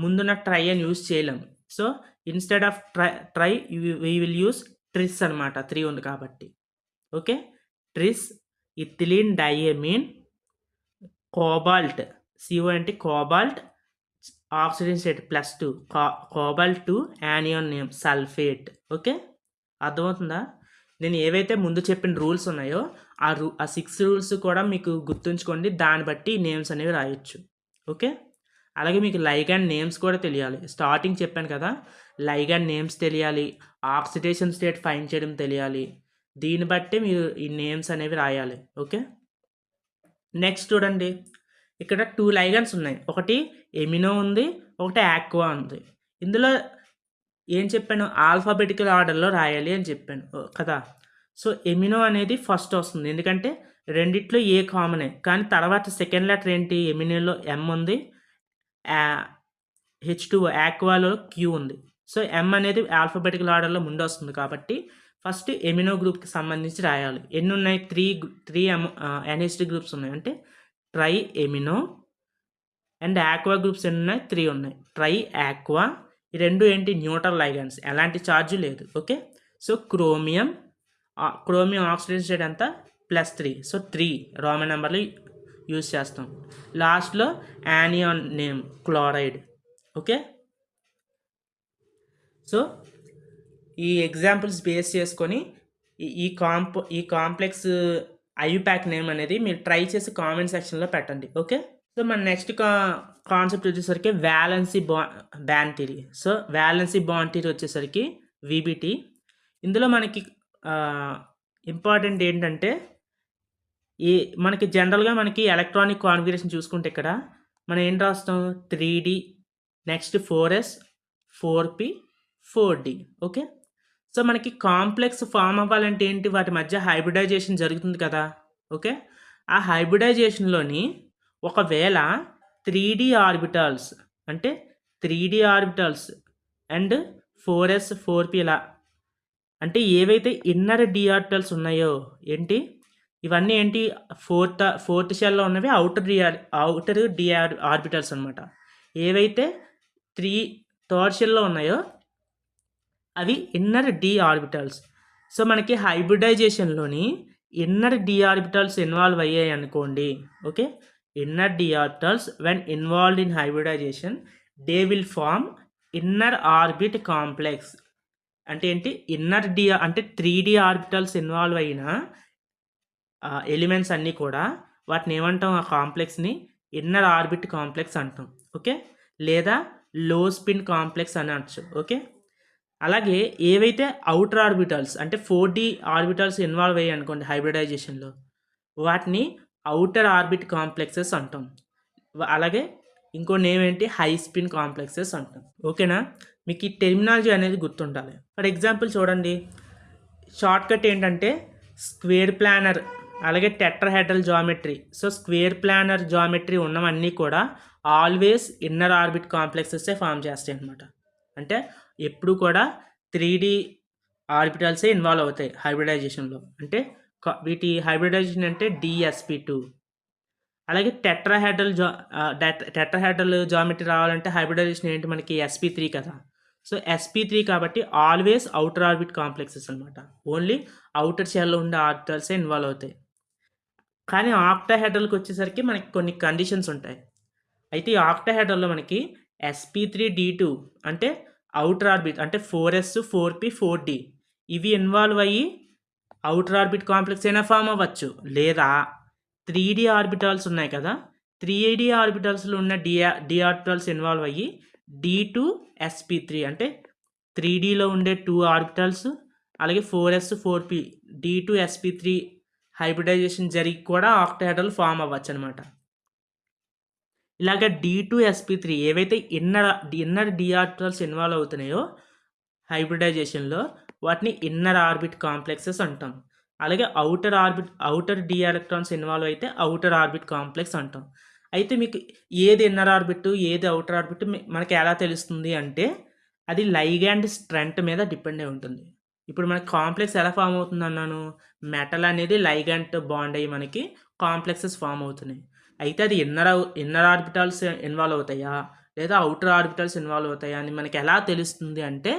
ముందున్న ట్రై అని యూజ్ చేయలేం. So instead of tri we will use tris అనమాట, 3 ఉంది కాబట్టి. Okay, tris ethylene diamine cobalt, CO అంటే cobalt oxygen state +2 cobalt 2 anion name sulphate. Okay, అర్థమవుతుందా? నేను ఏవైతే ముందు చెప్పిన రూల్స్ ఉన్నాయో ఆ 6 రూల్స్ కూడా మీకు గుర్తుంచుకోండి, దాన్ని బట్టి నేమ్స్ అనేవి రాయొచ్చు. ఓకే, అలాగే మీకు లైగాండ్ నేమ్స్ కూడా తెలియాలి. స్టార్టింగ్ చెప్పాను కదా, లైగాండ్ నేమ్స్ తెలియాలి, ఆక్సిడేషన్ స్టేట్ ఫైండ్ చేయడం తెలియాలి. దీన్ని బట్టి మీరు ఈ నేమ్స్ అనేవి రాయాలి. ఓకే, నెక్స్ట్ చూడండి, ఇక్కడ 2 లైగాండ్స్ ఉన్నాయి. ఒకటి ఎమినో ఉంది, ఒకటి ఆక్వా ఉంది. ఇందులో ఏం చెప్పాను, ఆల్ఫాబెటికల్ ఆర్డర్లో రాయాలి అని చెప్పాను కదా. సో ఎమినో అనేది ఫస్ట్ వస్తుంది, ఎందుకంటే రెండిట్లో ఏ కామనే. కానీ తర్వాత సెకండ్ లెటర్ ఏంటి, ఎమినోలో M ఉంది, H2O ఆక్వాలో Q ఉంది. సో M అనేది ఆల్ఫాబెటికల్ ఆర్డర్లో ముందు వస్తుంది కాబట్టి ఫస్ట్ ఎమినో గ్రూప్కి సంబంధించి రాయాలి. ఎన్ని ఉన్నాయి, 3 NH3 గ్రూప్స్ ఉన్నాయి, అంటే try amino. And aqua groups ఎన్ని ఉన్నాయి, 3 ఉన్నాయి. ట్రై ఆక్వా, ఈ రెండు ఏంటి న్యూట్రల్ లైగాండ్స్, ఎలాంటి ఛార్జ్ లేదు. Okay, so chromium oxidation state అంతా +3, సో 3 రోమన్ నెంబర్లు యూజ్ చేస్తాం. లాస్ట్లో anion name chloride. Okay, so ఈ ఎగ్జాంపుల్స్ బేస్ చేసుకొని ఈ కాంప్లెక్స్ ఐయుపాక్ నేమ్ అనేది మీరు ట్రై చేసి కామెంట్ సెక్షన్లో పెట్టండి. ఓకే, సో మన నెక్స్ట్ కాన్సెప్ట్ వచ్చేసరికి valency band theory. So valency bond theory వచ్చేసరికి VBT. ఇందులో మనకి ఇంపార్టెంట్ ఏంటంటే మనకి జనరల్గా మనకి ఎలక్ట్రానిక్ కాన్ఫిగరేషన్ చూసుకుంటే ఇక్కడ మనం ఏం రాస్తాం, 3D, next 4s, 4p, 4d. Okay, so మనకి కాంప్లెక్స్ ఫామ్ అవ్వాలంటే ఏంటి, వాటి మధ్య హైబ్రిడైజేషన్ జరుగుతుంది కదా. ఓకే, ఆ హైబ్రిడైజేషన్లోని ఒకవేళ 3D ఆర్బిటాల్స్, అంటే 3D orbitals and 4s, 4p ఇలా, అంటే ఏవైతే ఇన్నర్ D ఆర్బిటల్స్ ఉన్నాయో ఏంటి, ఇవన్నీ ఏంటి ఫోర్త్ షెల్లో ఉన్నవి అవుటర్ D ఆర్బిటల్స్ అనమాట. ఏవైతే థర్డ్ షెల్లో ఉన్నాయో అవి ఇన్నర్ D ఆర్బిటల్స్. సో మనకి హైబ్రిడైజేషన్లోని ఇన్నర్ D ఆర్బిటల్స్ ఇన్వాల్వ్ అయ్యాయి అనుకోండి. Okay, inner D orbitals when involved in hybridization they will form inner orbit complex. అంటే ఏంటి, ఇన్నర్ D అంటే 3D ఆర్బిటల్స్ ఇన్వాల్వ్ అయిన ఎలిమెంట్స్ అన్నీ కూడా వాటిని ఏమంటాం, ఆ కాంప్లెక్స్ని ఇన్నర్ ఆర్బిట్ కాంప్లెక్స్ అంటాం. ఓకే, లేదా లో స్పిన్ కాంప్లెక్స్ అని అనొచ్చు. ఓకే, అలాగే ఏవైతే అవుటర్ ఆర్బిటల్స్ అంటే 4D ఆర్బిటల్స్ ఇన్వాల్వ్ అయ్యాయి అనుకోండి హైబ్రిడైజేషన్లో, వాటిని అవుటర్ ఆర్బిట్ కాంప్లెక్సెస్ అంటాం. అలాగే ఇంకో నేమ్ ఏంటి, హై స్పిన్ కాంప్లెక్సెస్ అంటాం. ఓకేనా, మీకు ఈ టెర్మినాలజీ అనేది గుర్తుండాలి. ఫర్ ఎగ్జాంపుల్ చూడండి, షార్ట్కట్ ఏంటంటే స్క్వేర్ ప్లానర్, అలాగే tetrahedral geometry. So square planar geometry ఉన్నవన్నీ కూడా ఆల్వేస్ ఇన్నర్ ఆర్బిట్ కాంప్లెక్సెసే ఫామ్ చేస్తాయి అనమాట. అంటే ఎప్పుడు కూడా 3D ఆర్బిటల్సే ఇన్వాల్వ్ అవుతాయి హైబ్రిడైజేషన్లో. అంటే వీటి హైబ్రిడైజేషన్ అంటే DsP2. అలాగే టెట్రాహెడ్రల్ జామెట్రీ రావాలంటే హైబ్రిడైజేషన్ ఏంటి మనకి sp3 కదా. సో sp3 కాబట్టి ఆల్వేస్ అవుటర్ ఆర్బిట్ కాంప్లెక్సెస్ అనమాట. ఓన్లీ అవుటర్ షెల్లో ఉండే ఆర్బిటల్సే ఇన్వాల్వ్ అవుతాయి. కానీ ఆక్టాహెడ్రల్కి వచ్చేసరికి మనకి కొన్ని కండిషన్స్ ఉంటాయి. అయితే ఈ ఆక్టాహెడ్రల్లో మనకి sp3d2 అంటే అవుటర్ ఆర్బిట్ అంటే 4s 4p 4d ఇవి ఇన్వాల్వ్ అయ్యి అవుటర్ ఆర్బిట్ కాంప్లెక్స్ అయినా ఫామ్ అవ్వచ్చు, లేదా 3d ఆర్బిటాల్స్ ఉన్నాయి కదా, 3d ఆర్బిటాల్స్లో ఉన్న డి ఆర్బిటాల్స్ ఇన్వాల్వ్ అయ్యి d2sp3 అంటే 3dలో ఉండే 2 ఆర్బిటాల్స్ అలాగే 4s 4p d2sp3 హైబ్రిడైజేషన్ జరిగి కూడా ఆక్టాహెడ్రల్ ఫామ్ అవ్వచ్చు అనమాట. ఇలాగ d2sp3 ఏవైతే ఇన్నర్ డి ఆర్బిటాల్స్ ఇన్వాల్వ్ అవుతున్నాయో హైబ్రిడైజేషన్లో వాటిని ఇన్నర్ ఆర్బిట్ కాంప్లెక్సెస్ అంటాం. అలాగే అవుటర్ డి ఎలక్ట్రాన్స్ ఇన్వాల్వ్ అయితే అవుటర్ ఆర్బిట్ కాంప్లెక్స్ అంటాం. అయితే మీకు ఏది ఇన్నర్ ఆర్బిట్ ఏది అవుటర్ ఆర్బిట్ మనకి ఎలా తెలుస్తుంది అంటే అది లైగాండ్ స్ట్రెంత్ మీద డిపెండ్ అయి ఉంటుంది. ఇప్పుడు మనకి కాంప్లెక్స్ ఎలా ఫామ్ అవుతుంది అన్నాను, మెటల్ అనేది లైగాండ్తో బాండ్ అయ్యి మనకి కాంప్లెక్సెస్ ఫామ్ అవుతున్నాయి. అయితే అది ఇన్నర్ ఆర్బిటాల్స్ ఇన్వాల్వ్ అవుతాయా లేదా అవుటర్ ఆర్బిటాల్స్ ఇన్వాల్వ్ అవుతాయా అని మనకి ఎలా తెలుస్తుంది అంటే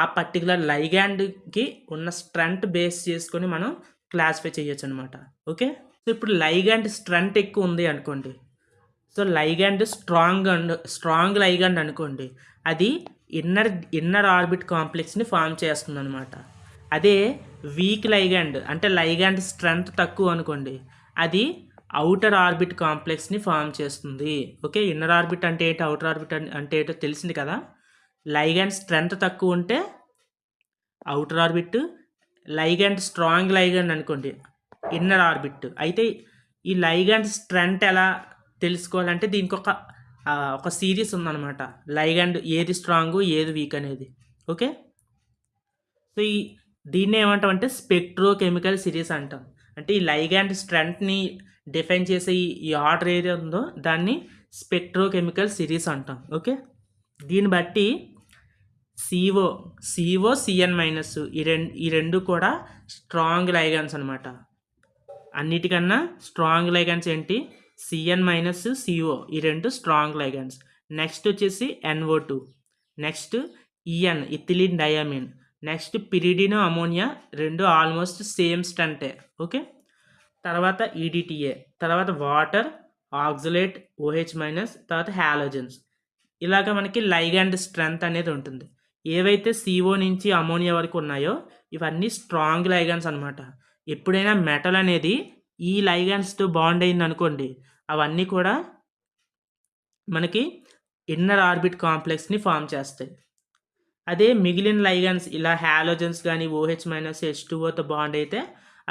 ఆ పర్టికులర్ లైగాండ్కి ఉన్న స్ట్రెంత్ బేస్ చేసుకొని మనం క్లాసిఫై చేయొచ్చు అనమాట. ఓకే, సో ఇప్పుడు లైగాండ్ స్ట్రెంత్ ఎక్కువ ఉంది అనుకోండి, సో లైగాండ్ స్ట్రాంగ్ లైగాండ్ అనుకోండి, అది ఇన్నర్ ఆర్బిట్ కాంప్లెక్స్ని ఫామ్ చేస్తుంది అనమాట. అదే వీక్ లైగాండ్ అంటే లైగాండ్ స్ట్రెంత్ తక్కువ అనుకోండి, అది అవుటర్ ఆర్బిట్ కాంప్లెక్స్ని ఫామ్ చేస్తుంది. ఓకే, ఇన్నర్ ఆర్బిట్ అంటే ఏంటి, అవుటర్ ఆర్బిట్ అంటే ఏంటో తెలిసింది కదా. లైగాండ్ స్ట్రెంత్ తక్కువ ఉంటే outer orbit, ligand strong ligand అనుకోండి ఇన్నర్ ఆర్బిట్. అయితే ఈ లైగాండ్ స్ట్రెంత్ ఎలా తెలుసుకోవాలంటే దీనికి ఒక సిరీస్ ఉందన్నమాట, లైగాండ్ ఏది స్ట్రాంగ్ ఏది వీక్ అనేది. ఓకే, సో దీన్ని ఏమంటాం అంటే స్పెక్ట్రోకెమికల్ సిరీస్ అంటాం. అంటే ఈ లైగాండ్ స్ట్రెంత్ని డిఫైన్ చేసే ఈ ఆర్డర్ ఏది ఉందో దాన్ని స్పెక్ట్రోకెమికల్ సిరీస్ అంటాం. ఓకే, దీన్ని బట్టి CO CN మైనస్ ఈ రెండు కూడా స్ట్రాంగ్ లైగాన్స్ అనమాట. అన్నిటికన్నా స్ట్రాంగ్ లైగాన్స్ ఏంటి, CN మైనస్ CO ఈ రెండు స్ట్రాంగ్ లైగాన్స్. నెక్స్ట్ వచ్చేసి NO2, next EN ethylene diamine, next pyridino ammonia, రెండు ఆల్మోస్ట్ సేమ్ స్ట్రెంతే. ఓకే, తర్వాత EDTA, తర్వాత వాటర్, ఆక్సలేట్, OH మైనస్, తర్వాత హ్యాలోజన్స్. ఇలాగ మనకి లైగాండ్ స్ట్రెంత్ అనేది ఉంటుంది. ఏవైతే CO నుంచి అమోనియా వరకు ఉన్నాయో ఇవన్నీ స్ట్రాంగ్ లైగాండ్స్ అనమాట. ఎప్పుడైనా మెటల్ అనేది ఈ లైగాండ్స్తో బాండ్ అయింది అనుకోండి, అవన్నీ కూడా మనకి ఇన్నర్ ఆర్బిట్ కాంప్లెక్స్ని ఫామ్ చేస్తాయి. అదే మిగిలిన లైగాండ్స్ ఇలా హ్యాలోజన్స్ కానీ OH మైనస్ H2Oతో బాండ్ అయితే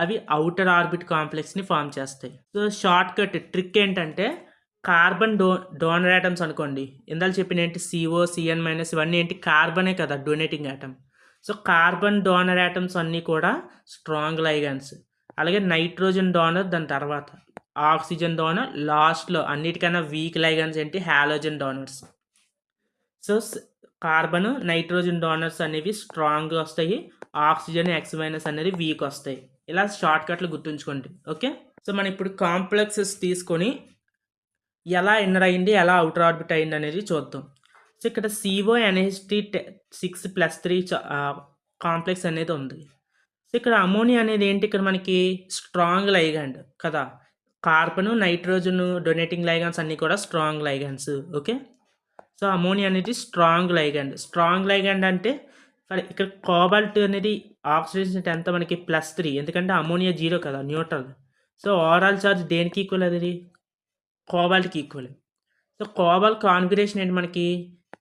అవి అవుటర్ ఆర్బిట్ కాంప్లెక్స్ని ఫామ్ చేస్తాయి. సో షార్ట్ కట్ ట్రిక్ ఏంటంటే కార్బన్ డోనర్ ఆటమ్స్ అనుకోండి, ఇందాక చెప్పిన ఏంటి CO CN మైనస్ ఇవన్నీ ఏంటి కార్బనే కదా donating atom. So carbon donor atoms అన్నీ కూడా స్ట్రాంగ్ లైగాన్స్. అలాగే నైట్రోజన్ డోనర్ దాని తర్వాత, ఆక్సిజన్ డోనర్ లాస్ట్లో, అన్నిటికన్నా వీక్ లైగాన్స్ ఏంటి halogen donors. So carbon nitrogen donors అనేవి స్ట్రాంగ్ వస్తాయి, ఆక్సిజన్ X మైనస్ అనేది వీక్ వస్తాయి. ఇలా షార్ట్ కట్లు గుర్తుంచుకోండి. ఓకే, సో మనం ఇప్పుడు కాంప్లెక్సెస్ తీసుకొని ఎలా ఇన్నర్ అయింది ఎలా అవుటర్ ఆర్బిట్ అయింది అనేది చూద్దాం. సో ఇక్కడ CONH6+3 కాంప్లెక్స్ అనేది ఉంది. సో ఇక్కడ అమోనియా అనేది ఏంటి, ఇక్కడ మనకి స్ట్రాంగ్ లైగాండ్ కదా, కార్బన్ నైట్రోజన్ డొనేటింగ్ లైగాన్స్ అన్నీ కూడా strong ligands. Okay, so ammonia అనేది స్ట్రాంగ్ లైగాండ్ అంటే ఇక్కడ కోబాల్ట్ అనేది ఆక్సిడేషన్ ఎంత మనకి +3, ఎందుకంటే అమోనియా 0 కదా న్యూట్రల్. సో ఓవరాల్ చార్జ్ దేనికి ఈక్వల్, అది కోబాల్ట్కి ఈక్వల్. సో కోబాల్ట్ కాన్ఫిగరేషన్ ఏంటి మనకి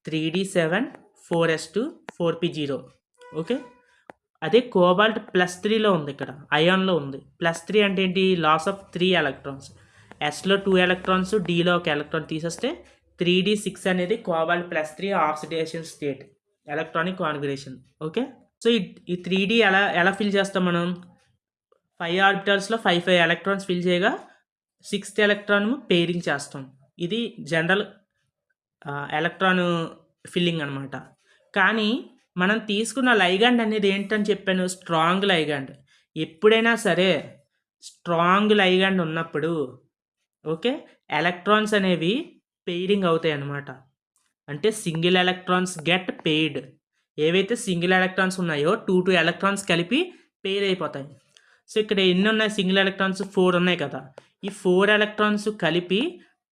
3d7 4s2 4p0. ఓకే, అదే కోబాల్ట్ +3లో ఉంది, ఇక్కడ అయాన్లో ఉంది. +3 అంటే ఏంటి, లాస్ ఆఫ్ 3 ఎలక్ట్రాన్స్, ఎస్లో 2 ఎలక్ట్రాన్స్, డీలో 1 ఎలక్ట్రాన్ తీసేస్తే 3d6 అనేది cobalt +3 oxidation state electronic configuration. Okay, so ఈ 3d ఎలా ఫిల్ చేస్తాం మనం, 5 ఆర్బిటల్స్లో 5 ఎలక్ట్రాన్స్ ఫిల్ చేయగా 6th ఎలక్ట్రాన్ పేరింగ్ చేస్తాం. ఇది జనరల్ ఎలక్ట్రాన్ ఫిల్లింగ్ అనమాట. కానీ మనం తీసుకున్న లైగాండ్ అనేది ఏంటని చెప్పాను, స్ట్రాంగ్ లైగాండ్. ఎప్పుడైనా సరే స్ట్రాంగ్ లైగాండ్ ఉన్నప్పుడు ఓకే ఎలక్ట్రాన్స్ అనేవి పెయిరింగ్ అవుతాయి అన్నమాట. అంటే సింగిల్ ఎలక్ట్రాన్స్ గెట్ పెయిడ్. ఏవైతే సింగిల్ ఎలక్ట్రాన్స్ ఉన్నాయో 2 ఎలక్ట్రాన్స్ కలిపి పెయిర్ అయిపోతాయి. సో ఇక్కడ ఎన్ని ఉన్నాయి సింగిల్ ఎలక్ట్రాన్స్ 4 ఉన్నాయి కదా, ఈ 4 ఎలక్ట్రాన్స్ కలిపి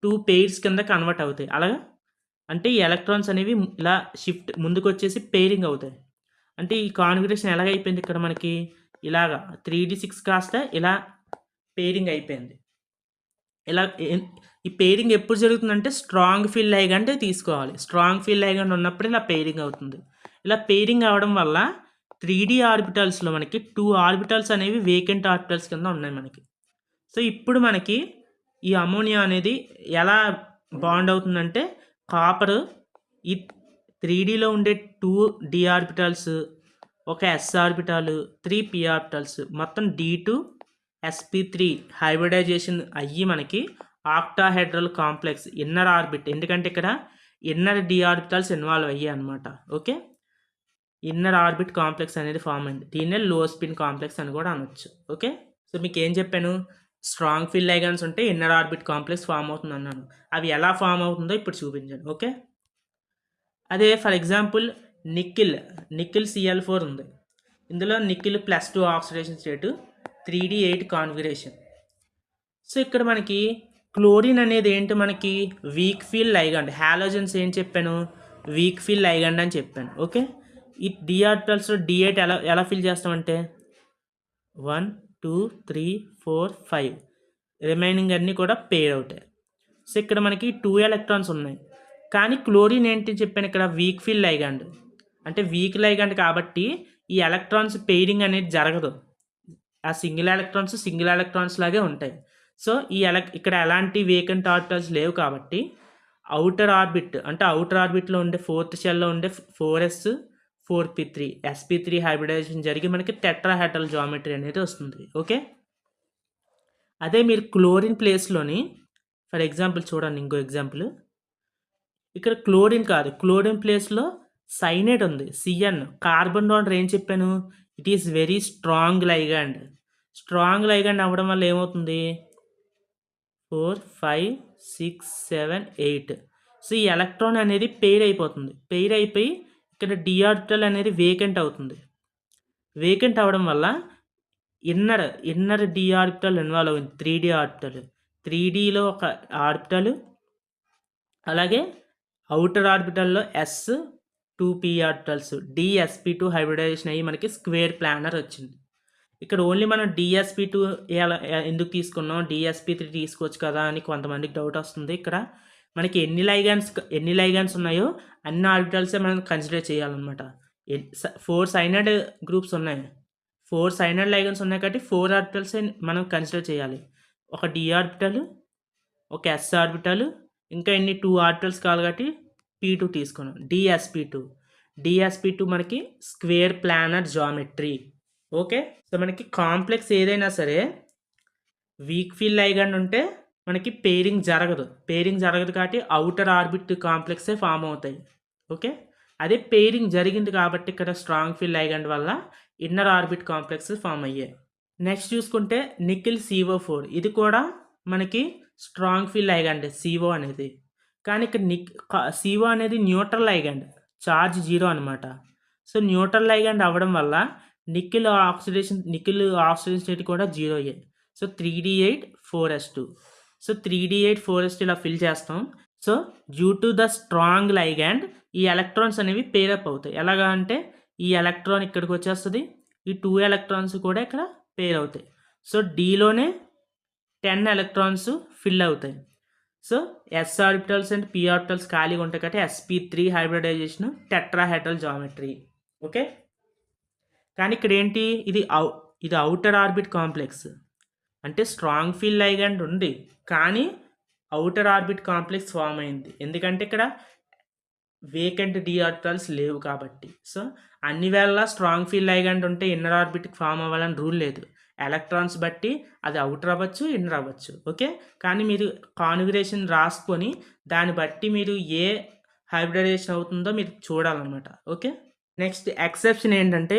2 పెయిర్స్ కింద కన్వర్ట్ అవుతాయి. అలాగా అంటే ఈ ఎలక్ట్రాన్స్ అనేవి ఇలా షిఫ్ట్ ముందుకొచ్చేసి పెయిరింగ్ అవుతాయి. అంటే ఈ కాన్ఫిగరేషన్ ఎలాగైపోయింది ఇక్కడ మనకి ఇలాగా 3d6 కాస్త ఇలా పెయిరింగ్ అయిపోయింది. ఇలా ఈ పెయిరింగ్ ఎప్పుడు జరుగుతుందంటే స్ట్రాంగ్ ఫీల్డ్ లైగాండ్ తీసుకోవాలి. స్ట్రాంగ్ ఫీల్డ్ లైగాండ్ ఉన్నప్పుడు ఇలా పెయిరింగ్ అవుతుంది. ఇలా పెయిరింగ్ అవ్వడం వల్ల 3d ఆర్బిటల్స్లో మనకి 2 ఆర్బిటల్స్ అనేవి వేకెంట్ ఆర్బిటల్స్ కింద ఉన్నాయి మనకి. సో ఇప్పుడు మనకి ఈ అమోనియా అనేది ఎలా బాండ్ అవుతుందంటే కాపర్ ఈ 3Dలో ఉండే 2d ఆర్బిటల్స్, ఒక s ఆర్బిటాల్, 3 p ఆర్బిటల్స్ మొత్తం D2 sp3 హైబ్రిడైజేషన్ అయ్యి మనకి ఆక్టాహెడ్రల్ కాంప్లెక్స్ ఇన్నర్ ఆర్బిట్, ఎందుకంటే ఇక్కడ ఇన్నర్ d ఆర్బిటల్స్ ఇన్వాల్వ్ అయ్యాయి అనమాట. ఓకే, ఇన్నర్ ఆర్బిట్ కాంప్లెక్స్ అనేది ఫామ్ అయింది. దీన్నే లో స్పిన్ కాంప్లెక్స్ అని కూడా అనొచ్చు. ఓకే, సో మీకు ఏం చెప్పాను, స్ట్రాంగ్ ఫీల్డ్ లైగాన్స్ ఉంటే ఇన్నర్ ఆర్బిట్ కాంప్లెక్స్ ఫామ్ అవుతుంది అన్నాను. అవి ఎలా ఫామ్ అవుతుందో ఇప్పుడు చూపించాను. ఓకే, అదే ఫర్ ఎగ్జాంపుల్ నిక్కిల్ Cl4 ఉంది. ఇందులో నిక్కిల్ +2 ఆక్సిడేషన్ స్టేటు 3d8 కాన్ఫిగరేషన్. సో ఇక్కడ మనకి క్లోరిన్ అనేది ఏంటి, మనకి వీక్ ఫీల్డ్ లైగాండ్. హాలోజన్స్ ఏం చెప్పాను, వీక్ ఫీల్డ్ లైగాండ్ అని చెప్పాను. ఓకే, ఈ d ఆర్బిటల్స్లో d8 ఎలా ఫిల్ చేస్తామంటే 1 2 3 4 5 రిమైనింగ్ అన్నీ కూడా పేర్ అవుతాయి. సో ఇక్కడ మనకి 2 ఎలక్ట్రాన్స్ ఉన్నాయి. కానీ క్లోరిన్ ఏంటి చెప్పాను ఇక్కడ వీక్ ఫీల్డ్ లైగాండ్, అంటే వీక్ లైగాండ్ కాబట్టి ఈ ఎలక్ట్రాన్స్ పెయిరింగ్ అనేది జరగదు. ఆ సింగిల్ ఎలక్ట్రాన్స్ లాగే ఉంటాయి. సో ఇక్కడ ఎలాంటి వేకెంట్ ఆర్బిటల్స్ లేవు కాబట్టి అవుటర్ ఆర్బిట్లో ఉండే 4th షెల్లో ఉండే 4s 4p3 sp3 హైబ్రిడైజేషన్ జరిగి మనకి టెట్రాహెడ్రల్ జామెట్రీ అనేది వస్తుంది. ఓకే, అదే మీరు క్లోరిన్ ప్లేస్లోని ఫర్ ఎగ్జాంపుల్ చూడండి, ఇంకో ఎగ్జాంపుల్ ఇక్కడ క్లోరిన్ కాదు, క్లోరిన్ ప్లేస్లో సైనేట్ ఉంది, Cn. కార్బన్ డోనర్ ఏం చెప్పాను, it is very strong ligand. Strong ligand అవ్వడం వల్ల ఏమవుతుంది 4 5 6 7 8. సో ఈ ఎలక్ట్రాన్ అనేది పెయిర్ అయిపోతుంది. పెయిర్ అయిపోయి ఇక్కడ d ఆర్బిటల్ అనేది వేకెంట్ అవుతుంది. వేకెంట్ అవ్వడం వల్ల ఇన్నర్ d ఆర్బిటల్ ఇన్వాల్వ్ అయింది, 3d ఆర్బిటల్. 3Dలో ఒక ఆర్బిటల్, అలాగే అవుటర్ ఆర్బిటల్లో s 2p orbitals dsp2 hybridisation అయ్యి మనకి స్క్వేర్ ప్లానర్ వచ్చింది. ఇక్కడ ఓన్లీ మనం dsp2 ఎందుకు తీసుకున్నాం, dsp3 తీసుకోవచ్చు కదా అని కొంతమందికి డౌట్ వస్తుంది. ఇక్కడ మనకి ఎన్ని లైగాన్స్ ఉన్నాయో అన్ని ఆర్బిటల్సే మనం కన్సిడర్ చేయాలన్నమాట. 4 సైనైడ్ గ్రూప్స్ ఉన్నాయి, 4 సైనైడ్ లైగాన్స్ ఉన్నాయి కాబట్టి 4 ఆర్బిటల్సే మనం కన్సిడర్ చేయాలి. ఒక d ఆర్బిటల్, ఒక s ఆర్బిటల్, ఇంకా ఎన్ని 2 ఆర్బిటల్స్ కావాలి కాబట్టి p2 తీసుకున్నాం, dsp2 మనకి square planar geometry. Okay, so మనకి కాంప్లెక్స్ ఏదైనా సరే వీక్ ఫీల్డ్ లైగాండ్ ఉంటే మనకి పేరింగ్ జరగదు కాబట్టి అవుటర్ ఆర్బిట్ కాంప్లెక్సే ఫామ్ అవుతాయి. ఓకే, అదే పేరింగ్ జరిగింది కాబట్టి ఇక్కడ స్ట్రాంగ్ ఫీల్డ్ లైగాండ్ వల్ల ఇన్నర్ ఆర్బిట్ కాంప్లెక్స్ ఫామ్ అయ్యాయి. నెక్స్ట్ చూసుకుంటే నికిల్ CO4, ఇది కూడా మనకి స్ట్రాంగ్ ఫీల్డ్ లైగాండ్ CO అనేది. కానీ ఇక్కడ CO అనేది న్యూట్రల్ లైగాండ్, చార్జ్ 0 అనమాట. సో న్యూట్రల్ లైగాండ్ అవ్వడం వల్ల నికిల్ ఆక్సిడేషన్ స్టేట్ కూడా 0 అయ్యాయి. So 3d8 4s2. So 3d8 4s2 ఇలా ఫిల్ చేస్తాం. So due to the strong ligand ఈ ఎలక్ట్రాన్స్ అనేవి పేరప్ అవుతాయి. ఎలాగా అంటే ఈ ఎలక్ట్రాన్ ఇక్కడికి వచ్చేస్తుంది, ఈ 2 ఎలక్ట్రాన్స్ కూడా ఇక్కడ పేర్ అవుతాయి. సో Dలోనే 10 ఎలక్ట్రాన్స్ ఫిల్ అవుతాయి. So s orbitals and p orbitals ఖాళీగా ఉంటాయి కాబట్టి sp3 hybridisation tetrahedral geometry. Okay, కానీ ఇక్కడ ఏంటి, ఇది అవుటర్ ఆర్బిట్ కాంప్లెక్స్, అంటే స్ట్రాంగ్ ఫీల్డ్ లైగాండ్ ఉంది కానీ అవుటర్ ఆర్బిట్ కాంప్లెక్స్ ఫామ్ అయింది, ఎందుకంటే ఇక్కడ వేకెంట్ d ఆర్బిటల్స్ లేవు కాబట్టి. సో అన్ని వేళ స్ట్రాంగ్ ఫీల్డ్ లైగాండ్ ఉంటే ఇన్నర్ ఆర్బిట్కి ఫామ్ అవ్వాలని రూల్ లేదు. ఎలక్ట్రాన్స్ బట్టి అది అవుటర్ అవ్వచ్చు, ఇన్నర్ అవ్వచ్చు. ఓకే, కానీ మీరు కాన్ఫిగరేషన్ రాసుకొని దాన్ని బట్టి మీరు ఏ హైబ్రిడైజేషన్ అవుతుందో మీరు చూడాలన్నమాట. ఓకే, నెక్స్ట్ ఎక్సెప్షన్ ఏంటంటే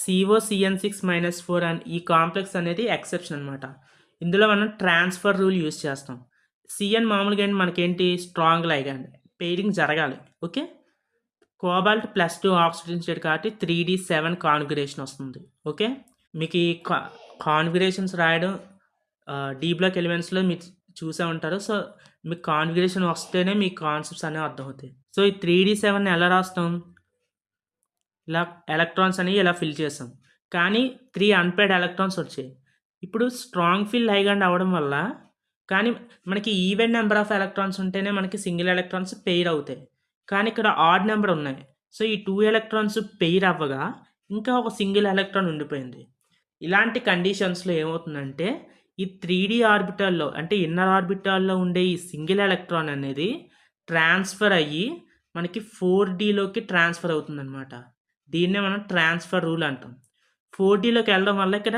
COCN6-4 అని ఈ కాంప్లెక్స్ అనేది ఎక్సెప్షన్ అనమాట. ఇందులో మనం ట్రాన్స్ఫర్ రూల్ యూజ్ చేస్తాం. Cn మామూలుగా ఏంటి మనకేంటి స్ట్రాంగ్ లైగాండ్, పెయిరింగ్ జరగాలి. ఓకే, కోబాల్ట్ +2 ఆక్సిడేషన్ స్టేట్ కాబట్టి 3d7 కాన్ఫిగరేషన్ వస్తుంది. ఓకే, మీకు ఈ కాన్ఫిగరేషన్స్ రాయడం D బ్లాక్ ఎలిమెంట్స్లో మీరు చూసే ఉంటారు. సో, మీకు కాన్ఫిగరేషన్ వస్తేనే మీకు కాన్సెప్ట్స్ అనేవి అర్థమవుతాయి. సో, ఈ 3D7ని ఎలా రాస్తాం? ఇలా ఎలక్ట్రాన్స్ అనేవి ఇలా ఫిల్ చేసాం. కానీ 3 అన్‌పెయిర్డ్ ఎలక్ట్రాన్స్ వచ్చాయి. ఇప్పుడు స్ట్రాంగ్ ఫిల్ లైగాండ్ అవ్వడం వల్ల కానీ మనకి ఈవెన్ నెంబర్ ఆఫ్ ఎలక్ట్రాన్స్ ఉంటేనే మనకి సింగిల్ ఎలక్ట్రాన్స్ పెయిర్ అవుతాయి. కానీ ఇక్కడ ఆడ్ నెంబర్ ఉన్నాయి. సో, ఈ 2 ఎలక్ట్రాన్స్ పెయిర్ అవ్వగా ఇంకా ఒక సింగిల్ ఎలక్ట్రాన్ ఉండిపోయింది. ఇలాంటి కండిషన్స్‌లో ఏమవుతుందంటే ఈ 3D ఆర్బిటాల్‌లో అంటే ఇన్నర్ ఆర్బిటాల్‌లో ఉండే ఈ సింగిల్ ఎలక్ట్రాన్ అనేది ట్రాన్స్‌ఫర్ అయ్యి మనకి 4Dలోకి ట్రాన్స్‌ఫర్ అవుతుందనమాట. దీన్నే మనం ట్రాన్స్‌ఫర్ రూల్ అంటాం. 4Dలోకి వెళ్ళడం వల్ల ఇక్కడ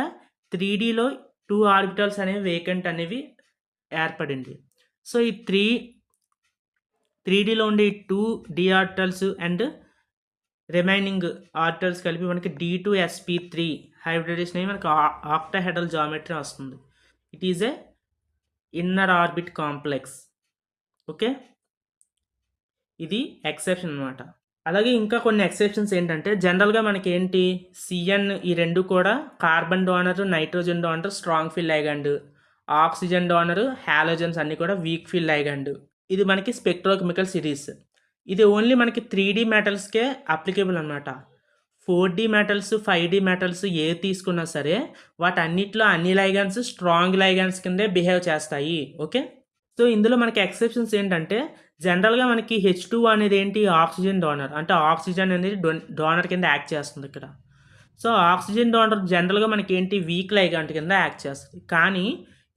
3Dలో 2 ఆర్బిటాల్స్ అనేవి వేకెంట్ అనేవి ఏర్పడింది. సో, ఈ 3Dలో ఉండే ఈ 2 d orbitals and remaining orbitals కలిపి మనకి D2sp3 హైబ్రిడేషన్ అయ్యి మనకి ఆక్టాహెడ్రల్ జామెట్రీ వస్తుంది. It is A inner orbit complex. Okay, ఇది ఎక్సెప్షన్ అనమాట. అలాగే ఇంకా కొన్ని ఎక్సెప్షన్స్ ఏంటంటే జనరల్గా మనకి ఏంటి Cn ఈ రెండు కూడా carbon donor, nitrogen donor strong fill ligand, oxygen donor, halogens అన్నీ కూడా వీక్ ఫిల్ లైగాండ్. ఇది మనకి స్పెక్ట్రోకెమికల్ సిరీస్. ఇది ఓన్లీ మనకి 3D మెటల్స్కే అప్లికేబుల్ అనమాట. 4D మెటల్స్, 5D మెటల్స్ ఏ తీసుకున్నా సరే వాటన్నిటిలో అన్ని లైగాండ్స్ స్ట్రాంగ్ లైగాండ్స్ కిందే బిహేవ్ చేస్తాయి. ఓకే, సో ఇందులో మనకి ఎక్సెప్షన్స్ ఏంటంటే జనరల్గా మనకి H2 అనేది ఏంటి ఆక్సిజన్ డోనర్, అంటే ఆక్సిజన్ అనేది డోనర్ కింద యాక్ట్ చేస్తుంది ఇక్కడ. సో, ఆక్సిజన్ డోనర్ జనరల్గా మనకి ఏంటి వీక్ లైగాండ్ కింద యాక్ట్ చేస్తుంది. కానీ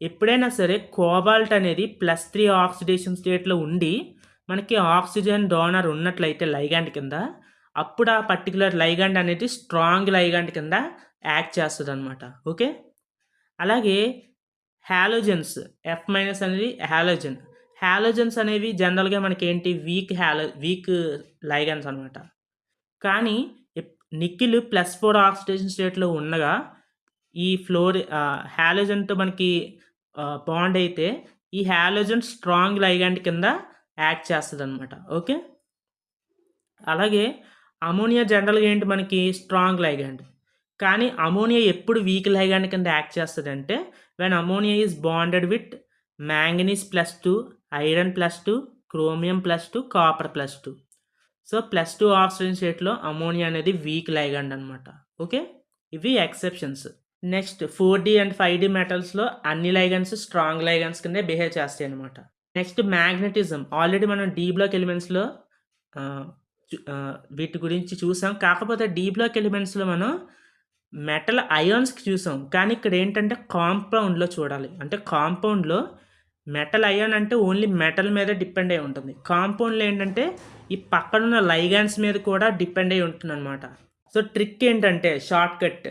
ఎప్పుడైనా సరే కోబాల్ట్ అనేది +3 ఆక్సిడేషన్ స్టేట్లో ఉండి మనకి ఆక్సిజన్ డోనర్ ఉన్నట్లయితే లైగాండ్ కింద, అప్పుడు ఆ పర్టికులర్ లైగాండ్ అనేది స్ట్రాంగ్ లైగాండ్ కింద యాక్ట్ చేస్తుంది అనమాట. ఓకే, అలాగే హాలోజన్స్ F- అనేది హాలోజన్. హాలోజన్స్ అనేవి జనరల్గా మనకి ఏంటి వీక్ లైగాండ్స్ అనమాట. కానీ నిక్కిల్ +4 ఆక్సిడేషన్ స్టేట్లో ఉండగా ఈ హాలోజన్తో మనకి బాండ్ అయితే ఈ హాలోజన్ స్ట్రాంగ్ లైగాండ్ కింద యాక్ట్ చేస్తుంది అనమాట. ఓకే, అలాగే అమోనియా జనరల్గా ఏంటి మనకి స్ట్రాంగ్ లైగాండ్. కానీ అమోనియా ఎప్పుడు వీక్ లైగాండ్ కింద యాక్ట్ చేస్తుందంటే when ammonia is bonded with manganese +2, iron +2, chromium +2, copper +2. So, +2 oxygen స్టేట్లో అమోనియా అనేది వీక్ లైగాండ్ అనమాట. ఓకే, ఇవి exceptions. Next 4D and 5D మెటల్స్లో అన్ని లైగాండ్స్ స్ట్రాంగ్ లైగాండ్స్ కింద బిహేవ్ చేస్తాయి అనమాట. Next magnetism. ఆల్రెడీ మనం D బ్లాక్ ఎలిమెంట్స్లో వీటి గురించి చూసాం. కాకపోతే D బ్లాక్ ఎలిమెంట్స్లో మనం మెటల్ అయాన్స్కి చూసాం. కానీ ఇక్కడ ఏంటంటే కాంపౌండ్లో చూడాలి. అంటే కాంపౌండ్లో మెటల్ అయాన్ అంటే ఓన్లీ మెటల్ మీద డిపెండ్ అయి ఉంటుంది. కాంపౌండ్లో ఏంటంటే ఈ పక్కనున్న లైగాండ్స్ మీద కూడా డిపెండ్ అయి ఉంటుంది అనమాట. సో, ట్రిక్ ఏంటంటే short cut,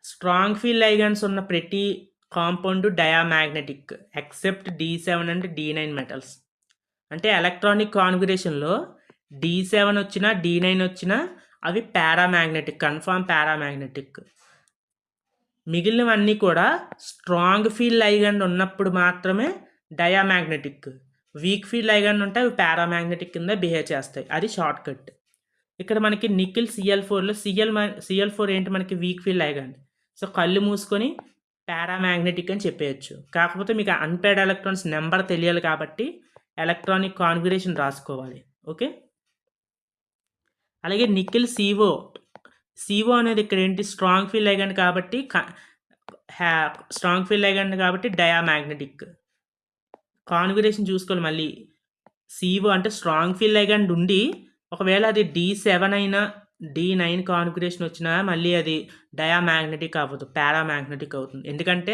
strong feel ligands ఉన్న ప్రతి compound diamagnetic except D7 and D9 metals. అంటే ఎలక్ట్రానిక్ కాన్ఫిగరేషన్లో D7 వచ్చినా D9 వచ్చినా అవి పారామాగ్నెటిక్, కన్ఫర్మ్ పారామాగ్నెటిక్. మిగిలినవన్నీ కూడా స్ట్రాంగ్ ఫీల్ లైగాండ్ ఉన్నప్పుడు మాత్రమే డయామాగ్నెటిక్. వీక్ ఫీల్ లైగాండ్ ఉంటే అవి పారామాగ్నెటిక్ కింద బిహేవ్ చేస్తాయి. అది షార్ట్ కట్. ఇక్కడ మనకి నికిల్ Cl4లో Cl4 ఏంటి మనకి వీక్ ఫీల్ లైగాండ్. సో, కళ్ళు మూసుకొని పారామాగ్నెటిక్ అని చెప్పేయచ్చు. కాకపోతే మీకు అన్పెయిర్డ్ ఎలక్ట్రాన్స్ నెంబర్ తెలియాలి కాబట్టి ఎలక్ట్రానిక్ కాన్ఫిగరేషన్ రాసుకోవాలి. ఓకే, అలాగే నికిల్ CO అనేది ఇక్కడ ఏంటి స్ట్రాంగ్ ఫీల్ లైగాండ్ కాబట్టి డయామాగ్నెటిక్. కాన్ఫిగరేషన్ చూసుకోవాలి మళ్ళీ. CO అంటే స్ట్రాంగ్ ఫీల్ లైగాండ్ ఉండి ఒకవేళ అది D7 అయినా D9 కాన్ఫిగరేషన్ వచ్చినా మళ్ళీ అది డయామాగ్నెటిక్ అవ్వదు, పారామాగ్నెటిక్ అవుతుంది. ఎందుకంటే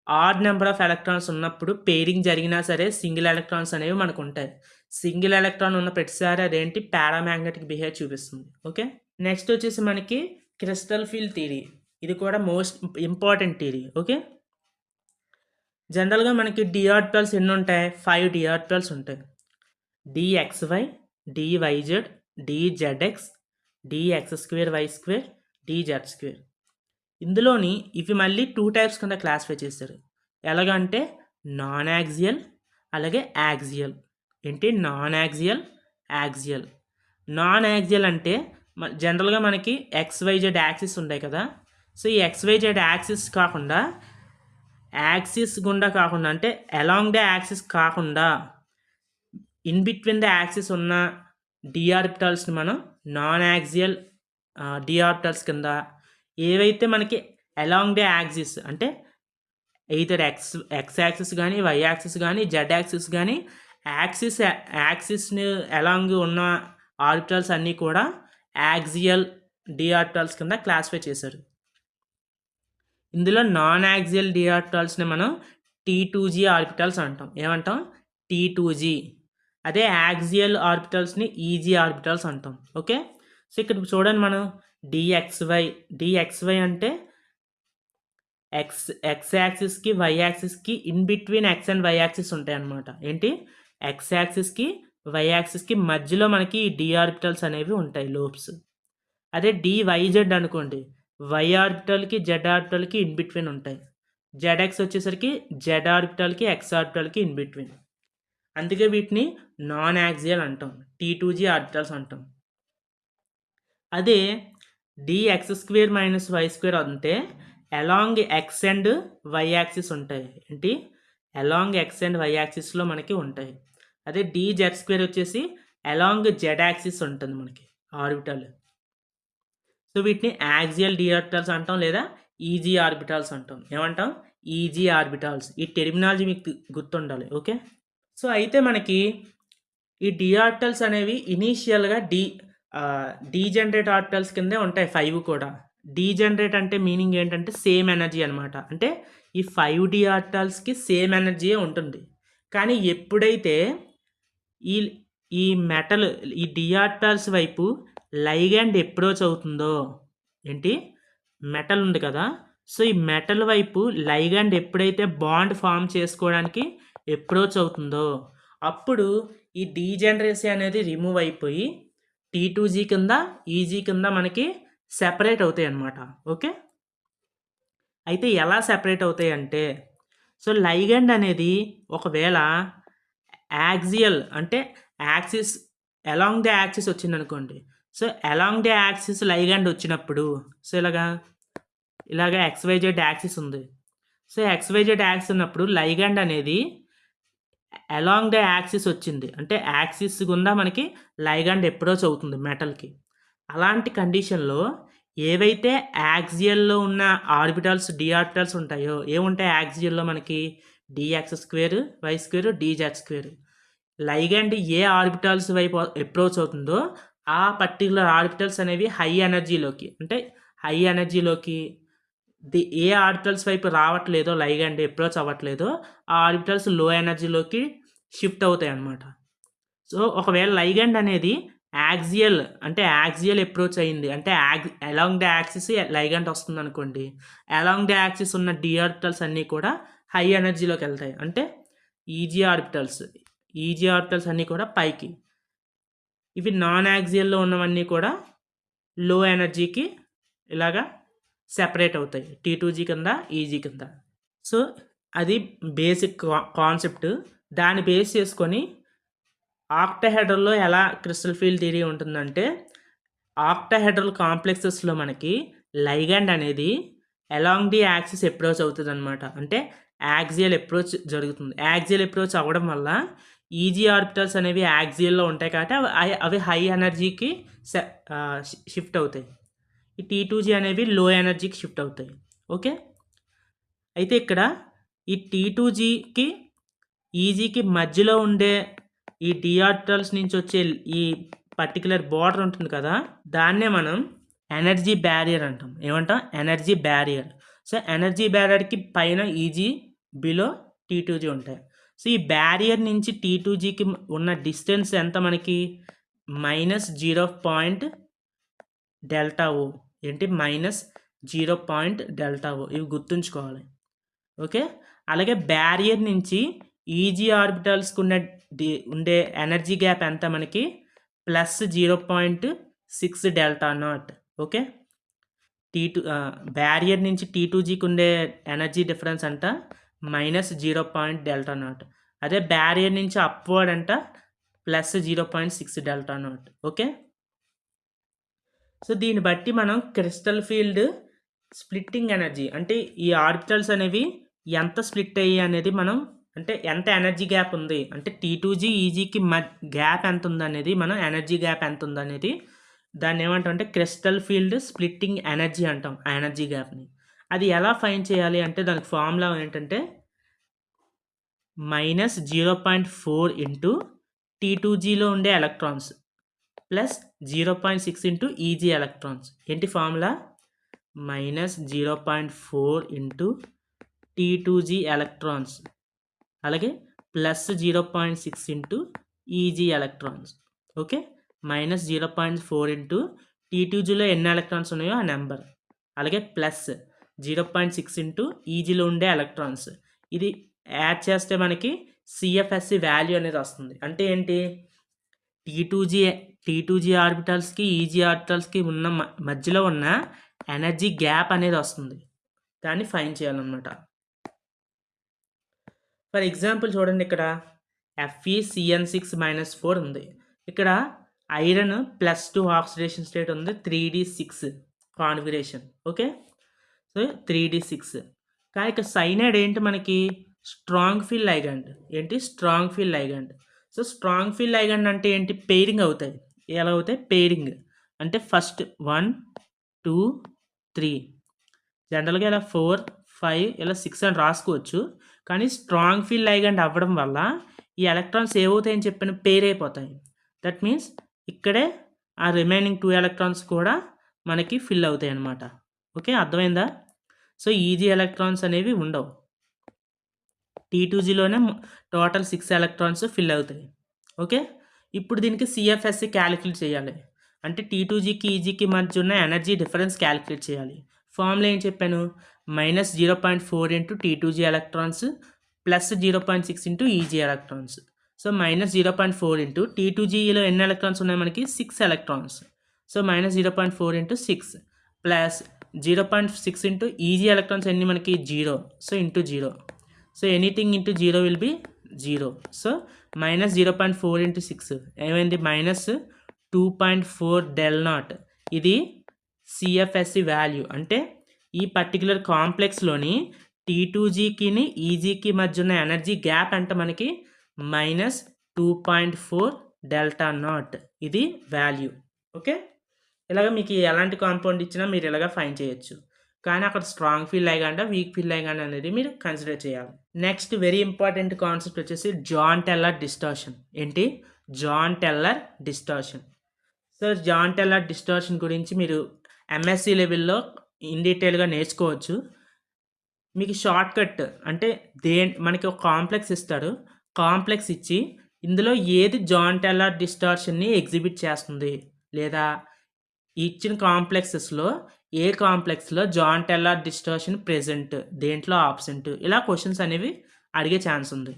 ఆడ్ నెంబర్ ఆఫ్ ఎలక్ట్రాన్స్ ఉన్నప్పుడు పెయిరింగ్ జరిగినా సరే సింగిల్ ఎలక్ట్రాన్స్ అనేవి మనకు ఉంటాయి. సింగిల్ ఎలక్ట్రాన్ ఉన్న ప్రతిసారి అదేంటి పారామాగ్నెటిక్ బిహేవ్ చూపిస్తుంది. ఓకే, నెక్స్ట్ వచ్చేసి మనకి క్రిస్టల్ ఫీల్డ్ థియరీ. ఇది కూడా మోస్ట్ ఇంపార్టెంట్ థియరీ. ఓకే, జనరల్గా మనకి d ఆర్బిటాల్స్ ఎన్ని ఉంటాయి? 5 d ఆర్బిటాల్స్ ఉంటాయి. dxy, dyz, dzx, dx2y2, dz2. ఇందులోని ఇవి మళ్ళీ 2 టైప్స్ కింద క్లాసిఫై చేశారు. ఎలాగంటే నాన్ యాక్సియల్ అలాగే యాక్సియల్. ఏంటి non axial, axial. Non axial అంటే జనరల్గా మనకి XYZ యాక్సిస్ ఉంటాయి కదా. సో, ఈ XYZ యాక్సిస్ కాకుండా యాక్సిస్ గుండా కాకుండా, అంటే అలాంగ్ ద యాక్సిస్ కాకుండా ఇన్ బిట్వీన్ ద యాక్సిస్ ఉన్న డి ఆర్బిటాల్స్ని మనం నాన్ యాక్సియల్ డి ఆర్బిటాల్స్ కింద, ఏవైతే మనకి అలాంగ్ ద యాక్సిస్ అంటే ఎయిదర్ ఎక్స్ యాక్సిస్ కానీ, వై యాక్సిస్ కానీ, జెడ్ యాక్సిస్ కానీ, యాక్సిస్ని అలాంగ్ ఉన్న ఆర్బిటాల్స్ అన్నీ కూడా యాక్సియల్ డి ఆర్బిటాల్స్ కింద క్లాసిఫై చేశారు. ఇందులో నాన్ యాక్సియల్ డి ఆర్బిటాల్స్ని మనం T2G ఆర్బిటాల్స్ అంటాం. ఏమంటాం? T2G. అదే యాక్సియల్ ఆర్బిటాల్స్ని ఈజీ ఆర్బిటాల్స్ అంటాం. ఓకే, సో ఇక్కడ చూడండి మనం డిఎక్స్వై అంటే ఎక్స్ యాక్సిస్కి వై యాక్సిస్కి in between x and why axis ఉంటాయి అన్నమాట. ఏంటి? ఎక్స్ యాక్సిస్కి వై యాక్సిస్కి మధ్యలో మనకి డి ఆర్బిటల్స్ అనేవి ఉంటాయి, లోబ్స్. అదే డివైజెడ్ అనుకోండి, వై ఆర్బిటల్కి జెడ్ ఆర్బిటల్కి ఇన్ బిట్వీన్ ఉంటాయి. జెడ్ఎక్స్ వచ్చేసరికి జెడ్ ఆర్బిటల్కి ఎక్స్ ఆర్బిటల్కి ఇన్ బిట్వీన్. అందుకే వీటిని నాన్ యాక్సియల్ అంటాం, T2G ఆర్బిటల్స్ అంటాం. అదే dx² - y² అంటే along X and why axis ఉంటాయి. ఏంటి? అలాంగ్ ఎక్స్ అండ్ వై యాక్సిస్లో మనకి ఉంటాయి. అదే dz² వచ్చేసి అలాంగ్ జెడ్ యాక్సిస్ ఉంటుంది మనకి ఆర్బిటల్. సో వీటిని యాక్సియల్ డి ఆర్బిటాల్స్ అంటాం, లేదా ఈజీ ఆర్బిటాల్స్ అంటాం. ఏమంటాం? Easy orbitals. ఈ టెర్మినాలజీ మీకు గుర్తుండాలి. ఓకే, సో అయితే మనకి ఈ డి ఆర్బిటల్స్ అనేవి ఇనీషియల్గా డీజనరేట్ ఆర్బిటల్స్ కిందే ఉంటాయి 5 కూడా. డీజనరేట్ అంటే మీనింగ్ ఏంటంటే సేమ్ ఎనర్జీ అనమాట. అంటే ఈ 5 డి ఆర్బిటల్స్కి సేమ్ ఎనర్జీయే ఉంటుంది. కానీ ఎప్పుడైతే ఈ ఈ మెటల్ ఈ డి ఆర్బిటల్స్ వైపు లైగండ్ అప్రోచ్ అవుతుందో, ఏంటి? మెటల్ ఉంది కదా, సో ఈ మెటల్ వైపు లైగండ్ ఎప్పుడైతే బాండ్ ఫామ్ చేసుకోవడానికి అప్రోచ్ అవుతుందో, అప్పుడు ఈ డీజనరేసీ అనేది రిమూవ్ అయిపోయి T2G కింద, ఈజీ కింద మనకి సెపరేట్ అవుతాయి అన్నమాట. ఓకే, అయితే ఎలా సెపరేట్ అవుతాయి అంటే, సో లైగండ్ అనేది ఒకవేళ యాక్సియల్ అంటే యాక్సిస్ అలాంగ్ ద యాక్సిస్ వచ్చిందనుకోండి, so along the axis ligand వచ్చినప్పుడు, సో ఇలాగా XYZ యాక్సిస్ ఉంది. సో XYZ యాక్సిస్ ఉన్నప్పుడు లైగండ్ అనేది అలాంగ్ ద యాక్సిస్ వచ్చింది, అంటే యాక్సిస్ గుండా మనకి లైగండ్ అప్రోచ్ అవుతుంది మెటల్కి. అలాంటి కండిషన్లో ఏవైతే యాక్సియల్లో ఉన్న ఆర్బిటాల్స్ డి ఆర్బిటాల్స్ ఉంటాయో, ఏముంటాయి యాక్సియల్లో మనకి? dx², y², dz². లైగండ్ ఏ ఆర్బిటాల్స్ వైపు అప్రోచ్ అవుతుందో ఆ పర్టికులర్ ఆర్బిటల్స్ అనేవి హై ఎనర్జీలోకి, అంటే హై ఎనర్జీలోకి ఏ ఆర్బిటల్స్ వైపు రావట్లేదో, లైగండ్ అప్రోచ్ అవ్వట్లేదో ఆ ఆర్బిటల్స్ లో ఎనర్జీలోకి షిఫ్ట్ అవుతాయి అన్నమాట. సో ఒకవేళ లైగండ్ అనేది యాక్సియల్ అంటే యాక్సియల్ అప్రోచ్ అయింది అంటే అలాంగ్ ద యాక్సిస్ లైగండ్ వస్తుంది అనుకోండి, అలాంగ్ ద యాక్సిస్ ఉన్న డి ఆర్బిటల్స్ అన్నీ కూడా హై ఎనర్జీలోకి వెళ్తాయి, అంటే ఈజీ ఆర్బిటల్స్ అన్నీ కూడా పైకి. ఇవి నాన్ యాక్సియల్లో ఉన్నవన్నీ కూడా లో ఎనర్జీకి ఇలాగా సెపరేట్ అవుతాయి, T2G కింద, ఈజీ కింద. సో అది బేసిక్ కాన్సెప్ట్. దాన్ని బేస్ చేసుకొని ఆక్టాహెడ్రల్లో ఎలా క్రిస్టల్ ఫీల్డ్ థియరీ ఉంటుందంటే, ఆక్టాహెడ్రల్ కాంప్లెక్సెస్లో మనకి లైగండ్ అనేది అలాంగ్ ది యాక్సిస్ అప్రోచ్ అవుతుంది అనమాట. అంటే యాక్సియల్ అప్రోచ్ జరుగుతుంది. యాక్సియల్ అప్రోచ్ అవ్వడం వల్ల ఈజీ ఆర్బిటల్స్ అనేవి యాక్సియల్లో ఉంటాయి కాబట్టి అవి హై ఎనర్జీకి షిఫ్ట్ అవుతాయి. ఈ T2G అనేవి లో ఎనర్జీకి షిఫ్ట్ అవుతాయి. ఓకే, అయితే ఇక్కడ ఈ T2Gకి ఈజీకి మధ్యలో ఉండే ఈ డి ఆర్బిటల్స్ నుంచి వచ్చే ఈ పర్టికులర్ బార్డర్ ఉంటుంది కదా, దాన్నే మనం ఎనర్జీ బ్యారియర్ అంటాం. ఏమంటాం? Energy barrier. సో ఎనర్జీ బ్యారియర్కి పైన ఈజీ, బిలో T2G ఉంటాయి. సో ఈ బ్యారియర్ నుంచి T2Gకి ఉన్న డిస్టెన్స్ ఎంత మనకి? -0.ΔO. ఏంటి? -0.ΔO. ఇవి గుర్తుంచుకోవాలి. ఓకే, అలాగే బ్యారియర్ నుంచి ఈజీ ఆర్బిటల్స్కి ఉండే ఎనర్జీ గ్యాప్ ఎంత మనకి? +0.6Δ0. ఓకే, బ్యారియర్ నుంచి T2Gకి ఉండే ఎనర్జీ డిఫరెన్స్ అంట -0.Δ0. అదే బ్యారియర్ నుంచి అప్వర్డ్ అంట +0.6Δ0. ఓకే, సో దీన్ని బట్టి మనం క్రిస్టల్ ఫీల్డ్ స్ప్లిట్టింగ్ ఎనర్జీ అంటే ఈ ఆర్బిటల్స్ అనేవి ఎంత స్ప్లిట్ అయ్యి అనేది మనం అంటే ఎంత ఎనర్జీ గ్యాప్ ఉంది అంటే T2G ఈజీకి గ్యాప్ ఎంత ఉందనేది మనం ఎనర్జీ గ్యాప్ ఎంత ఉందనేది దాన్ని ఏమంటాం అంటే క్రిస్టల్ ఫీల్డ్ స్ప్లిట్టింగ్ ఎనర్జీ అంటాం ఆ ఎనర్జీ గ్యాప్ని. అది ఎలా ఫైండ్ చేయాలి అంటే దానికి ఫార్ములా ఏంటంటే -0.4 ఇంటూ T2Gలో ఉండే electrons plus 0.6 into eg electrons. ఏంటి ఫార్ములా? -0.4 ఇంటూ T2G ఎలక్ట్రాన్స్ అలాగే plus 0.6 into eg electrons. Okay, -0.4 into T2Gలో ఎన్ని ఎలక్ట్రాన్స్ ఉన్నాయో ఆ నెంబర్, అలాగే ప్లస్ 0.6 ఇంటూ ఈజీలో ఉండే ఎలక్ట్రాన్స్. ఇది యాడ్ చేస్తే మనకి సిఎఫ్ఎస్సి వాల్యూ అనేది వస్తుంది. అంటే ఏంటి? T2G ఆర్బిటల్స్కి ఈజీ ఆర్బిటల్స్కి ఉన్న మధ్యలో ఉన్న ఎనర్జీ గ్యాప్ అనేది వస్తుంది. దాన్ని ఫైండ్ చేయాలన్నమాట. ఫర్ ఎగ్జాంపుల్ చూడండి, ఇక్కడ FeCN6-4 ఉంది. ఇక్కడ ఐరన్ +2 ఆక్సిడేషన్ స్టేట్ ఉంది, 3D6 configuration. Okay, so 3D6. కానీ ఇక్కడ సైనైడ్ ఏంటి మనకి? Strong field ligand. ఏంటి? Strong field ligand. So strong field ligand అంటే ఏంటి? పెయిరింగ్ అవుతాయి. ఎలా అవుతాయి? పెయిరింగ్ అంటే ఫస్ట్ 1 2 3, జనరల్గా ఇలా 4 5 ఇలా 6 అని రాసుకోవచ్చు. కానీ స్ట్రాంగ్ ఫీల్డ్ లైగండ్ అవ్వడం వల్ల ఈ ఎలక్ట్రాన్స్ ఏమవుతాయని చెప్పిన పెయిర్ అయిపోతాయి. దట్ మీన్స్ ఇక్కడే ఆ రిమైనింగ్ 2 ఎలక్ట్రాన్స్ కూడా మనకి ఫిల్ అవుతాయి అన్నమాట. ఓకే, అర్థమైందా? సో ఈజీ ఎలక్ట్రాన్స్ అనేవి ఉండవు. T2Gలోనే టోటల్ 6 ఎలక్ట్రాన్స్ ఫిల్ అవుతాయి. ఓకే, ఇప్పుడు దీనికి సిఎఫ్ఎస్సి క్యాలిక్యులేట్ చేయాలి. అంటే T2Gకి ఈజీకి మధ్య ఉన్న ఎనర్జీ డిఫరెన్స్ క్యాలిక్యులేట్ చేయాలి. ఫార్ములా ఏం చెప్పాను? -0.4 into T2G electrons plus 0.6 into eg electrons. So -0.4 into T2Gలో ఎన్ని ఎలక్ట్రాన్స్ ఉన్నాయి మనకి? 6 electrons. So -0.4 into 6 plus 0.6 into eg electrons ఎన్ని మనకి? 0. So into 0. So anything into 0 will be 0. So -0.4 into 6 ఏమైంది? -2.4 del naught. ఇది సిఎఫ్ఎస్సి వాల్యూ. అంటే ఈ పర్టికులర్ కాంప్లెక్స్లోని T2Gకి ఈజీకి మధ్య ఉన్న ఎనర్జీ గ్యాప్ అంటే మనకి -2.4 delta naught. ఇది వాల్యూ. ఓకే, ఇలాగ మీకు ఎలాంటి కాంపౌండ్ ఇచ్చినా మీరు ఇలాగ ఫైండ్ చేయొచ్చు. కానీ అక్కడ strong field ligand weak field ligand అనేది మీరు కన్సిడర్ చేయాలి. నెక్స్ట్ వెరీ ఇంపార్టెంట్ కాన్సెప్ట్ వచ్చేసి జాన్ టెల్లర్ డిస్టార్షన్. ఏంటి? Jahn Teller distortion. So Jahn Teller distortion గురించి మీరు ఎంఎస్సి లెవెల్లో ఇన్ డీటెయిల్గా నేర్చుకోవచ్చు. మీకు షార్ట్ కట్ అంటే మనకి ఒక కాంప్లెక్స్ ఇస్తాడు. కాంప్లెక్స్ ఇచ్చి ఇందులో ఏది జాన్ టెల్లర్ డిస్టార్షన్ని ఎగ్జిబిట్ చేస్తుంది, లేదా ఇచ్చిన కాంప్లెక్సెస్లో ఏ కాంప్లెక్స్లో జాన్ టెల్లర్ డిస్టార్షన్ ప్రెజెంట్, దేంట్లో ఆబ్సెంట్, ఇలా క్వశ్చన్స్ అనేవి అడిగే ఛాన్స్ ఉంది.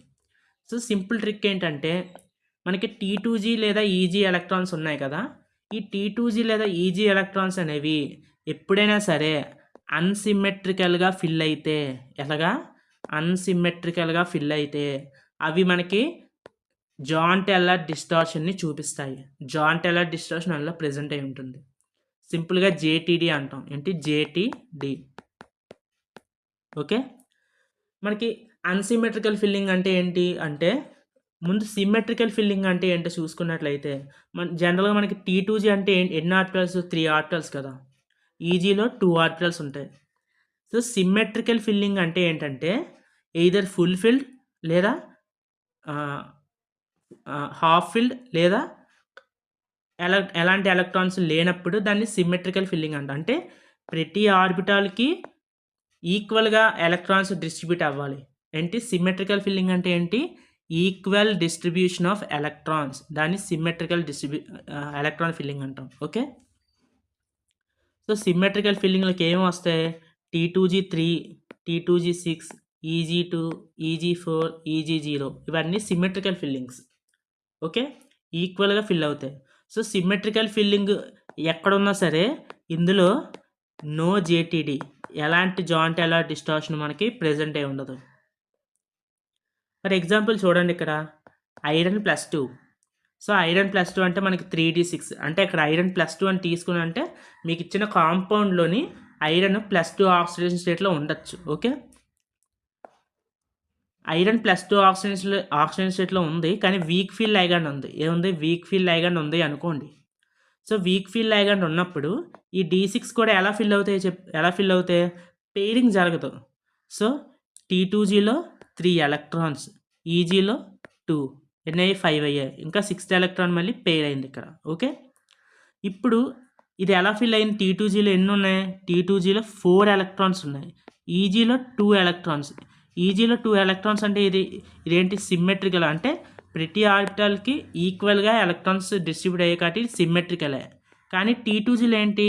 సో సింపుల్ ట్రిక్ ఏంటంటే మనకి T2G లేదా ఈజీ ఎలక్ట్రాన్స్ ఉన్నాయి కదా, ఈ T2G లేదా ఈజీ ఎలక్ట్రాన్స్ అనేవి ఎప్పుడైనా సరే అన్సిమెట్రికల్గా ఫిల్ అయితే, ఎలాగా? అన్సిమెట్రికల్గా ఫిల్ అయితే అవి మనకి జాన్ టెల్లర్ డిస్టార్షన్ని చూపిస్తాయి. జాన్ టెల్లర్ డిస్టార్షన్ అందులో ప్రెజెంట్ అయి ఉంటుంది. సింపుల్గా JTD అంటాం. ఏంటి? JTD. ఓకే, మనకి అన్సిమెట్రికల్ ఫిల్లింగ్ అంటే ఏంటి అంటే, ముందు సిమెట్రికల్ ఫిల్లింగ్ అంటే ఏంటో చూసుకున్నట్లయితే జనరల్గా మనకి T2G అంటే ఎన్ని ఆర్బిటల్స్? 3 ఆర్బిటల్స్ కదా. ఈజీలో 2 ఆర్బిటల్స్ ఉంటాయి. సో సిమెట్రికల్ ఫిల్లింగ్ అంటే ఏంటంటే ఎయిదర్ ఫుల్ ఫిల్డ్ లేదా హాఫ్ ఫిల్డ్ లేదా ఎలాంటి ఎలక్ట్రాన్స్ లేనప్పుడు దాన్ని సిమెట్రికల్ ఫిల్లింగ్ అంట. అంటే ప్రతి ఆర్బిటాల్కి ఈక్వల్గా ఎలక్ట్రాన్స్ డిస్ట్రిబ్యూట్ అవ్వాలి. ఏంటి? సిమెట్రికల్ ఫిల్లింగ్ అంటే ఏంటి? ఈక్వల్ డిస్ట్రిబ్యూషన్ ఆఫ్ ఎలక్ట్రాన్స్, దాన్ని సిమెట్రికల్ ఎలక్ట్రాన్ ఫిల్లింగ్ అంటాం. ఓకే, సో సిమెట్రికల్ ఫిల్లింగ్లోకి ఏమి వస్తాయి? T2G3, T2G6, EG2, EG4, EG0 ఇవన్నీ సిమెట్రికల్ ఫిల్లింగ్స్. ఓకే, ఈక్వల్గా ఫిల్ అవుతాయి. సో సిమెట్రికల్ ఫిల్లింగ్ ఎక్కడున్నా సరే ఇందులో నో JTD, ఎలాంటి జాన్ టెల్లర్ డిస్టార్షన్ మనకి ప్రెజెంట్ అయి ఉండదు. ఫర్ ఎగ్జాంపుల్ చూడండి, ఇక్కడ ఐరన్ +2. సో ఐరన్ +2 అంటే మనకి 3D6. అంటే ఇక్కడ ఐరన్ +2 అని తీసుకుని అంటే మీకు ఇచ్చిన కాంపౌండ్లోని ఐరన్ +2 ఆక్సిడేషన్ స్టేట్లో ఉండొచ్చు. ఓకే, ఐరన్ +2 ఆక్సిజన్ స్టేట్‌లో ఉంది. కానీ వీక్ ఫీల్డ్ లైగాండ్ ఉంది. ఏముంది? వీక్ ఫీల్డ్ లైగాండ్ ఉంది అనుకోండి. సో, వీక్ ఫీల్డ్ లైగాండ్ ఉన్నప్పుడు ఈ D6 కూడా ఎలా ఫిల్ అవుతాయి? పెయిరింగ్ జరగదు. So, T2Gలో 3 electrons, ఈజీలో 2 ఎన్నయ్యాయి? 5 అయ్యాయి. ఇంకా 6థ్ ఎలక్ట్రాన్ మళ్ళీ పెయిర్ అయింది ఇక్కడ. ఓకే. ఇప్పుడు ఇది ఎలా ఫిల్ అయింది? T2Gలో ఎన్నున్నాయి? T2Gలో 4 ఎలక్ట్రాన్స్ ఉన్నాయి. ఈజీలో 2 ఎలక్ట్రాన్స్. ఈజీలో 2 ఎలక్ట్రాన్స్ అంటే ఇదేంటి? సిమ్మెట్రికల్. అంటే ప్రతి ఆర్బిటాల్‌కి ఈక్వల్‌గా ఎలక్ట్రాన్స్ డిస్ట్రిబ్యూట్ అయ్యాయి కాబట్టి సిమ్మెట్రికలే. కానీ T2Gలో ఏంటి?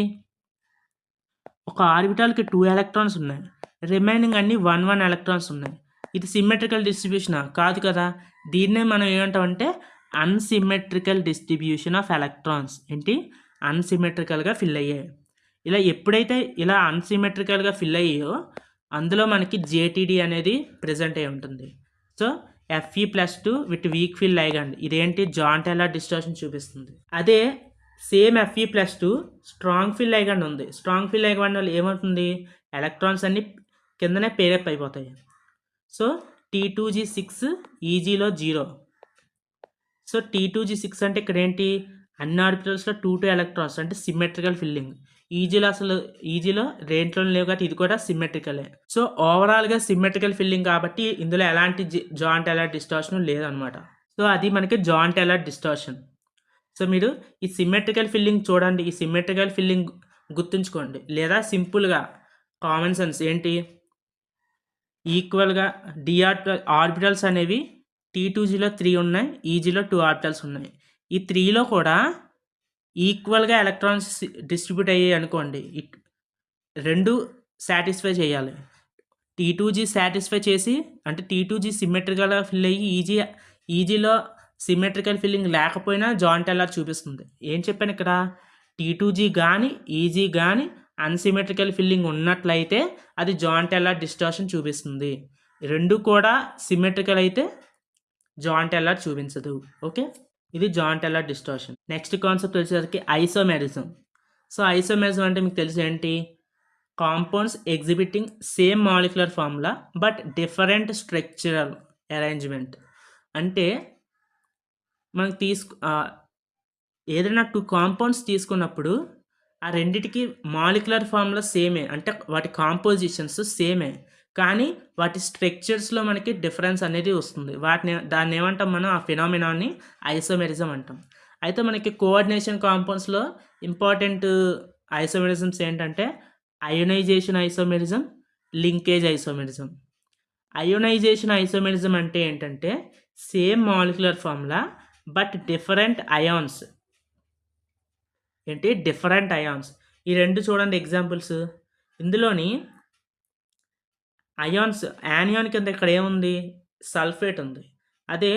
ఒక ఆర్బిటాల్‌కి 2 ఎలక్ట్రాన్స్ ఉన్నాయి. రిమైనింగ్ అన్నీ 1 ఎలక్ట్రాన్స్ ఉన్నాయి. ఇది సిమ్మెట్రికల్ డిస్ట్రిబ్యూషనా? కాదు కదా! దీన్నే మనం ఏమంటామంటే అన్‌సిమ్మెట్రికల్ డిస్ట్రిబ్యూషన్ ఆఫ్ ఎలక్ట్రాన్స్. ఏంటి? అన్‌సిమ్మెట్రికల్‌గా ఫిల్ అయ్యాయి. ఎప్పుడైతే ఇలా అన్‌సిమ్మెట్రికల్‌గా ఫిల్ అయ్యాయో అందులో మనకి JTD అనేది ప్రెజెంట్ అయ్యి ఉంటుంది. So, Fe+2 with week field ligand ఇదేంటి? జాయింట్ టైలర్ డిస్టార్షన్ చూపిస్తుంది. అదే same Fe+2 strong field ligand ఉంది. స్ట్రాంగ్ ఫీల్డ్ లైగాండ్ వల్ల ఏమవుతుంది? ఎలక్ట్రాన్స్ అన్నీ కిందనే పేరప్ అయిపోతాయి. So, T2G6 ఈజీలో 0. సో, T2G6 అంటే ఇక్కడ ఏంటి? అన్ని ఆర్బిటల్స్‌లో 2 ఎలక్ట్రాన్స్ అంటే సిమ్మెట్రికల్ ఫిల్లింగ్. ఈజీలో దేంట్లోనూ లేవు కాబట్టి ఇది కూడా సిమ్మెట్రికలే. సో, ఓవరాల్‌గా సిమ్మెట్రికల్ ఫిల్లింగ్ కాబట్టి ఇందులో ఎలాంటి జాయింట్ టైలర్ డిస్టార్షన్ లేదనమాట. సో, అది మనకి జాయింట్ టైలర్ డిస్టార్షన్. సో, మీరు ఈ సిమ్మెట్రికల్ ఫిల్లింగ్ చూడండి. ఈ సిమ్మెట్రికల్ ఫిల్లింగ్ గుర్తుంచుకోండి. లేదా సింపుల్‌గా కామన్ సెన్స్ ఏంటి? ఈక్వల్‌గా ఆర్బిటల్స్ అనేవి T2Gలో 3 ఉన్నాయి. ఈజీలో 2 ఆర్బిటల్స్ ఉన్నాయి. ఈ 3లో కూడా ఈక్వల్‌గా ఎలక్ట్రాన్స్ డిస్ట్రిబ్యూట్ అయ్యాయి అనుకోండి. 2 సాటిస్ఫై చేయాలి. T2G సాటిస్ఫై చేసి అంటే T2G సిమ్మెట్రికల్‌గా ఫిల్ అయ్యి ఈజీలో సిమ్మెట్రికల్ ఫిల్లింగ్ లేకపోయినా జాయింట్ టైలర్ చూపిస్తుంది. ఏం చెప్పాను ఇక్కడ? T2G గాని, ఈజీ గాని అన్‌సిమ్మెట్రికల్ ఫిల్లింగ్ ఉన్నట్లయితే అది జాయింట్ టైలర్ డిస్టార్షన్ చూపిస్తుంది. 2 కూడా సిమ్మెట్రికల్ అయితే జాయింట్ టైలర్ చూపించదు. ఓకే. ఇది Jahn Teller distortion. Next concept వచ్చేసరికి ఐసోమెరిజం. సో, ఐసోమెరిజం అంటే మీకు తెలుసు ఏంటి? Compounds exhibiting same molecular formula but different structural arrangement. అంటే మనకు ఏదైనా 2 కాంపౌండ్స్ తీసుకున్నప్పుడు ఆ రెండిటికి మాలిక్యులర్ ఫార్ములా సేమే. అంటే వాటి కాంపోజిషన్స్ సేమే. కానీ వాటి స్ట్రక్చర్స్‌లో మనకి డిఫరెన్స్ అనేది వస్తుంది. దాన్ని ఏమంటాం మనం? ఆ ఫినామినాని ఐసోమెరిజం అంటాం. అయితే మనకి కోఆర్డినేషన్ కాంపౌండ్స్‌లో ఇంపార్టెంట్ ఐసోమెరిజమ్స్ ఏంటంటే ionisation isomerism, linkage isomerism. Ionisation isomerism అంటే ఏంటంటే same molecular formula but different ions. ఏంటి? Different ions. ఈ 2 చూడండి ఎగ్జాంపుల్స్. ఇందులోని అయాన్స్ యానియాన్ కింద ఇక్కడ ఏముంది? సల్ఫేట్ ఉంది. అదే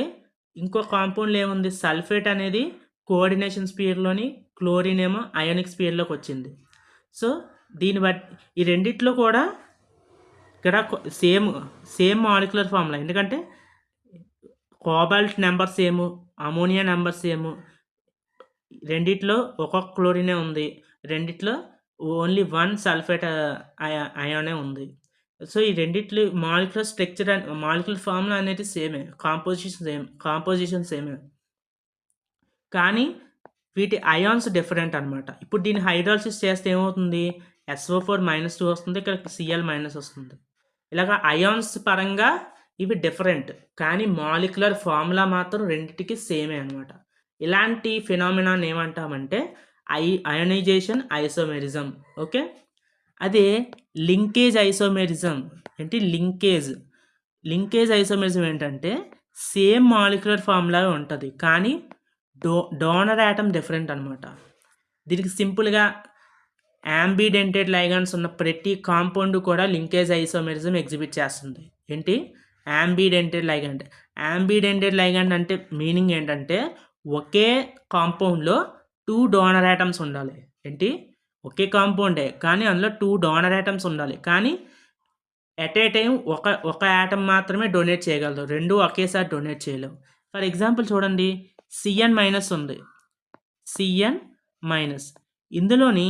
ఇంకో కాంపౌండ్‌లో ఏముంది? సల్ఫేట్ అనేది కోఆర్డినేషన్ స్పియర్‌లోని, క్లోరిన్ ఏమో అయానిక్ స్పియర్‌లోకి వచ్చింది. సో, దీన్ని బట్టి ఈ రెండిట్లో కూడా ఇక్కడ సేమ్ మాలిక్యులర్ ఫార్ములా. ఎందుకంటే cobalt number same, ammonia number same. రెండిట్లో ఒక్కొక్క క్లోరినే ఉంది. రెండిట్లో ఓన్లీ 1 సల్ఫేట్ అయానే ఉంది. సో, ఈ రెండిట్లో మాలిక్యులర్ స్ట్రక్చర్ మాలిక్యులర్ ఫార్ములా అనేది సేమే. కాంపోజిషన్ సేమే. కానీ వీటి అయాన్స్ డిఫరెంట్ అనమాట. ఇప్పుడు దీన్ని హైడ్రాలిసిస్ చేస్తే ఏమవుతుంది? SO4- వస్తుంది. ఇక్కడ Cl- వస్తుంది. ఇలాగ అయాన్స్ పరంగా ఇవి డిఫరెంట్. కానీ మాలిక్యులర్ ఫార్ములా మాత్రం రెండిటికి సేమే అనమాట. ఇలాంటి ఫినామినాని ఏమంటామంటే అయోనైజేషన్ ఐసోమెరిజం. ఓకే. అదే లింకేజ్ ఐసోమెరిజం. ఏంటి? లింకేజ్ ఐసోమెరిజం ఏంటంటే సేమ్ మాలిక్యులర్ ఫార్ములా ఉంటది. కానీ డోనర్ యాటమ్ డిఫరెంట్ అనమాట. దీనికి సింపుల్‌గా యాంబిడెంటెడ్ లైగాండ్స్ ఉన్న ప్రతి కాంపౌండ్ కూడా లింకేజ్ ఐసోమెరిజం ఎగ్జిబిట్ చేస్తుంది. ఏంటి? యాంబిడెంటెడ్ లైగాండ్. యాంబిడెంటెడ్ లైగాండ్ అంటే మీనింగ్ ఏంటంటే ఒకే కాంపౌండ్‌లో 2 డోనర్ యాటమ్స్ ఉండాలి. ఏంటి? ఒకే కాంపౌండే కానీ అందులో 2 డోనర్ యాటమ్స్ ఉండాలి. కానీ ఎట్ ఏ టైమ్ ఒక యాటమ్ మాత్రమే డొనేట్ చేయగలదు. 2 ఒకేసారి డొనేట్ చేయలేవు. ఫర్ ఎగ్జాంపుల్ చూడండి. Cn- ఉంది. Cn-. ఇందులోని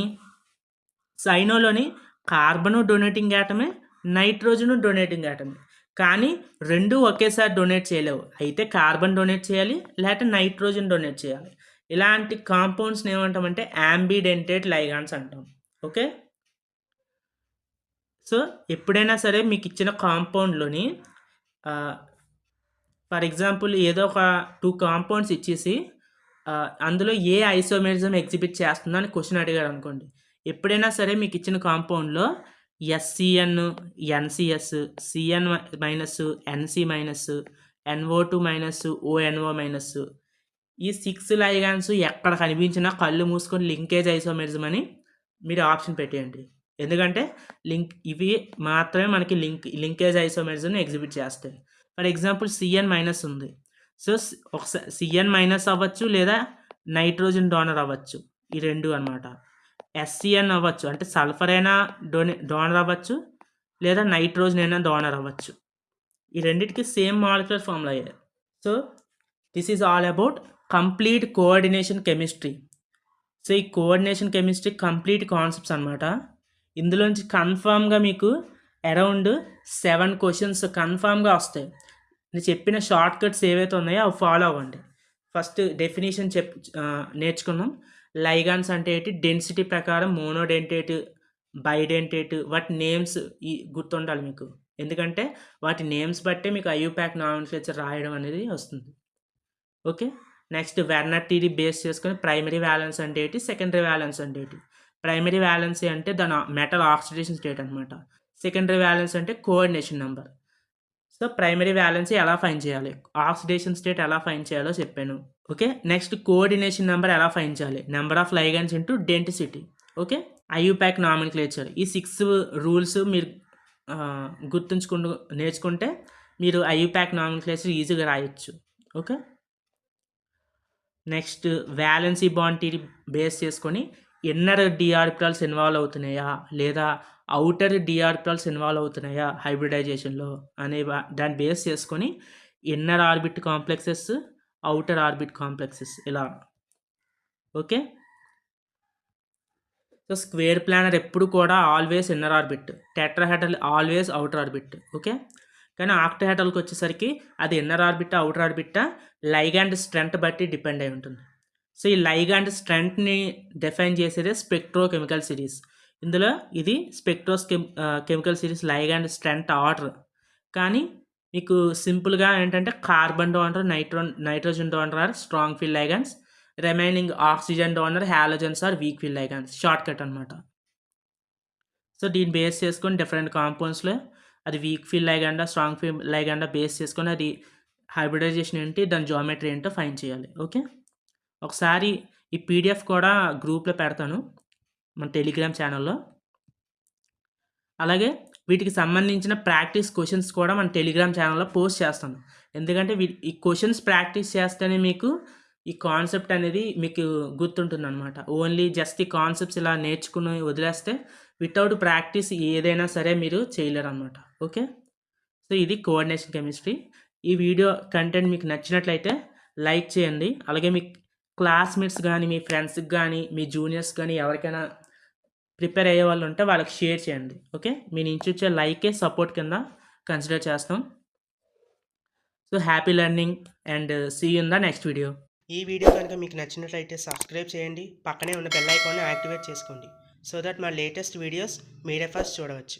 సైనోలోని కార్బను డొనేటింగ్ యాటమే, నైట్రోజను డొనేటింగ్ యాటమే. కానీ 2 ఒకేసారి డొనేట్ చేయలేవు. అయితే కార్బన్ డొనేట్ చేయాలి, లేకపోతే నైట్రోజన్ డొనేట్ చేయాలి. ఇలాంటి కాంపౌండ్స్‌ని ఏమంటామంటే యాంబిడెంటేట్ లైగాండ్స్ అంటాం. ఓకే. సో, ఎప్పుడైనా సరే మీకిచ్చిన కాంపౌండ్‌లోని ఫర్ ఎగ్జాంపుల్ ఏదో ఒక 2 కాంపౌండ్స్ ఇచ్చేసి అందులో ఏ ఐసోమెరిజం ఎగ్జిబిట్ చేస్తుందో అని క్వెషన్ అడిగారనుకోండి. ఎప్పుడైనా సరే మీకిచ్చిన కాంపౌండ్‌లో ఎస్‌సిఎన్, ఎన్‌సిఎస్, సిఎన్ మైనస్, ఎన్‌సి మైనస్, ఎన్ఓ2 మైనస్, ఓఎన్ఓ మైనస్ ఈ 6 లైగాండ్స్ ఎక్కడ కనిపించినా కళ్ళు మూసుకొని లింకేజ్ ఐసోమెరిజం అని మీరు ఆప్షన్ పెట్టేయండి. ఎందుకంటే ఇవి మాత్రమే మనకి లింకేజ్ ఐసోమెరిజంని ఎగ్జిబిట్ చేస్తాయి. ఫర్ ఎగ్జాంపుల్ సిఎన్ మైనస్ ఉంది. సో, సిఎన్ మైనస్ అవ్వచ్చు, లేదా నైట్రోజన్ డోనర్ అవ్వచ్చు. ఈ 2 అనమాట. ఎస్‌సిఎన్ అవ్వచ్చు. అంటే సల్ఫర్ అయినా డోనర్ అవ్వచ్చు, లేదా నైట్రోజన్ అయినా డోనర్ అవ్వచ్చు. ఈ రెండిటికి సేమ్ మాలిక్యులర్ ఫార్ములా అయ్యాయి. So, this is all about complete coordination chemistry. So, ఈ కోఆర్డినేషన్ కెమిస్ట్రీ కంప్లీట్ కాన్సెప్ట్స్ అనమాట. ఇందులోంచి కన్ఫామ్‌గా మీకు అరౌండ్ 7 క్వెషన్స్ కన్ఫామ్‌గా వస్తాయి. నేను చెప్పిన షార్ట్ కట్స్ ఏవైతే ఉన్నాయో అవి ఫాలో అవ్వండి. ఫస్ట్ డెఫినిషన్ నేర్చుకున్నాం. లైగాండ్స్ అంటే ఏంటి, డెన్సిటీ ప్రకారం మోనోడెంటేట్, బైడెంటేట్, వాటి నేమ్స్ గుర్తుండాలి మీకు. ఎందుకంటే వాటి నేమ్స్ బట్టే మీకు ఐయుపాక్ నామెన్క్లేచర్ రాయడం అనేది వస్తుంది. Okay. Next Werner theory base చేసుకొని ప్రైమరీ వ్యాలెన్స్ అంటే ఏంటి, సెకండరీ వ్యాలెన్స్ అంటే ఏంటి. ప్రైమరీ వ్యాలెన్సీ అంటే దాని మెటల్ ఆక్సిడేషన్ స్టేట్ అనమాట. సెకండరీ వ్యాలెన్స్ అంటే coordination number. So, primary valency ఎలా ఫైండ్ చేయాలి, ఆక్సిడేషన్ స్టేట్ ఎలా ఫైండ్ చేయాలో చెప్పాను. ఓకే. నెక్స్ట్ కోఆర్డినేషన్ నెంబర్ ఎలా ఫైండ్ చేయాలి, number of ligands into density. Okay. IUPAC nomenclature ఈ 6 రూల్స్ మీరు నేర్చుకుంటే మీరు ఐయుపాక్ నామెన్క్లేచర్ ఈజీగా రాయొచ్చు. Okay. Next valency bond theory base చేసుకొని ఇన్నర్ డి ఆర్బిటాల్స్ ఇన్వాల్వ్ అవుతున్నాయా, లేదా ఔటర్ డి ఆర్బిటాల్స్ ఇన్వాల్వ్ అవుతున్నాయా హైబ్రిడైజేషన్లో అనే దాన్ని బేస్ చేసుకొని inner orbit complexes, outer orbit complexes ఇలా. ఓకే. సో, స్క్వేర్ ప్లానర్ ఎప్పుడు కూడా always inner orbit, tetrahedral always outer orbit. Okay. కానీ ఆక్టాహెడ్రల్కి వచ్చేసరికి అది ఇన్నర్ ఆర్బిటా, ఔటర్ ఆర్బిటా లైగాండ్ స్ట్రెంత్ బట్టి డిపెండ్ అయి ఉంటుంది. సో, ఈ లైగాండ్ స్ట్రెంత్ని డిఫైన్ చేసేదే స్పెక్ట్రోకెమికల్ సిరీస్. ఇందులో ఇది chemical series ligand strength order. కానీ మీకు సింపుల్గా ఏంటంటే carbon donor, nitrogen donor are strong field ligands, remaining oxygen donor, halogens are weak field ligands. Short cut అనమాట. సో, దీన్ని బేస్ చేసుకొని డిఫరెంట్ కాంపౌండ్స్లో అది వీక్ ఫీల్డ్ లైగాండా, స్ట్రాంగ్ ఫీల్డ్ లైగాండా బేస్ చేసుకొని అది హైబ్రిడైజేషన్ ఏంటి, దాని జియోమెట్రీ ఏంటో ఫైండ్ చేయాలి. ఓకే. ఒకసారి ఈ పీడిఎఫ్ కూడా గ్రూప్లో పెడతాను మన టెలిగ్రామ్ ఛానల్లో. అలాగే వీటికి సంబంధించిన ప్రాక్టీస్ క్వశ్చన్స్ కూడా మన టెలిగ్రామ్ ఛానల్లో పోస్ట్ చేస్తాను. ఎందుకంటే ఈ క్వశ్చన్స్ ప్రాక్టీస్ చేస్తేనే మీకు ఈ కాన్సెప్ట్ అనేది మీకు గుర్తుంటుందన్నమాట. ఓన్లీ జస్ట్ ఈ కాన్సెప్ట్స్ ఇలా నేర్చుకుని వదిలేస్తే వితౌట్ ప్రాక్టీస్ ఏదైనా సరే మీరు చేయలేరన్నమాట. ఓకే. సో, ఇది కోఆర్డినేషన్ కెమిస్ట్రీ. ఈ వీడియో కంటెంట్ మీకు నచ్చినట్లయితే లైక్ చేయండి. అలాగే మీ క్లాస్మేట్స్ కానీ, మీ ఫ్రెండ్స్కి కానీ, మీ జూనియర్స్ కానీ ఎవరికైనా ప్రిపేర్ అయ్యే వాళ్ళు ఉంటే వాళ్ళకి షేర్ చేయండి. ఓకే. మీ నుంచి వచ్చే లైకే సపోర్ట్ కింద కన్సిడర్ చేస్తాం. So, happy learning and see you in the next video. ఈ వీడియో కనుక మీకు నచ్చినట్లయితే సబ్స్క్రైబ్ చేయండి, పక్కనే ఉన్న బెల్ ఐకాన్ని యాక్టివేట్ చేసుకోండి. సో దట్ మా లేటెస్ట్ వీడియోస్ మీరే ఫస్ట్ చూడవచ్చు.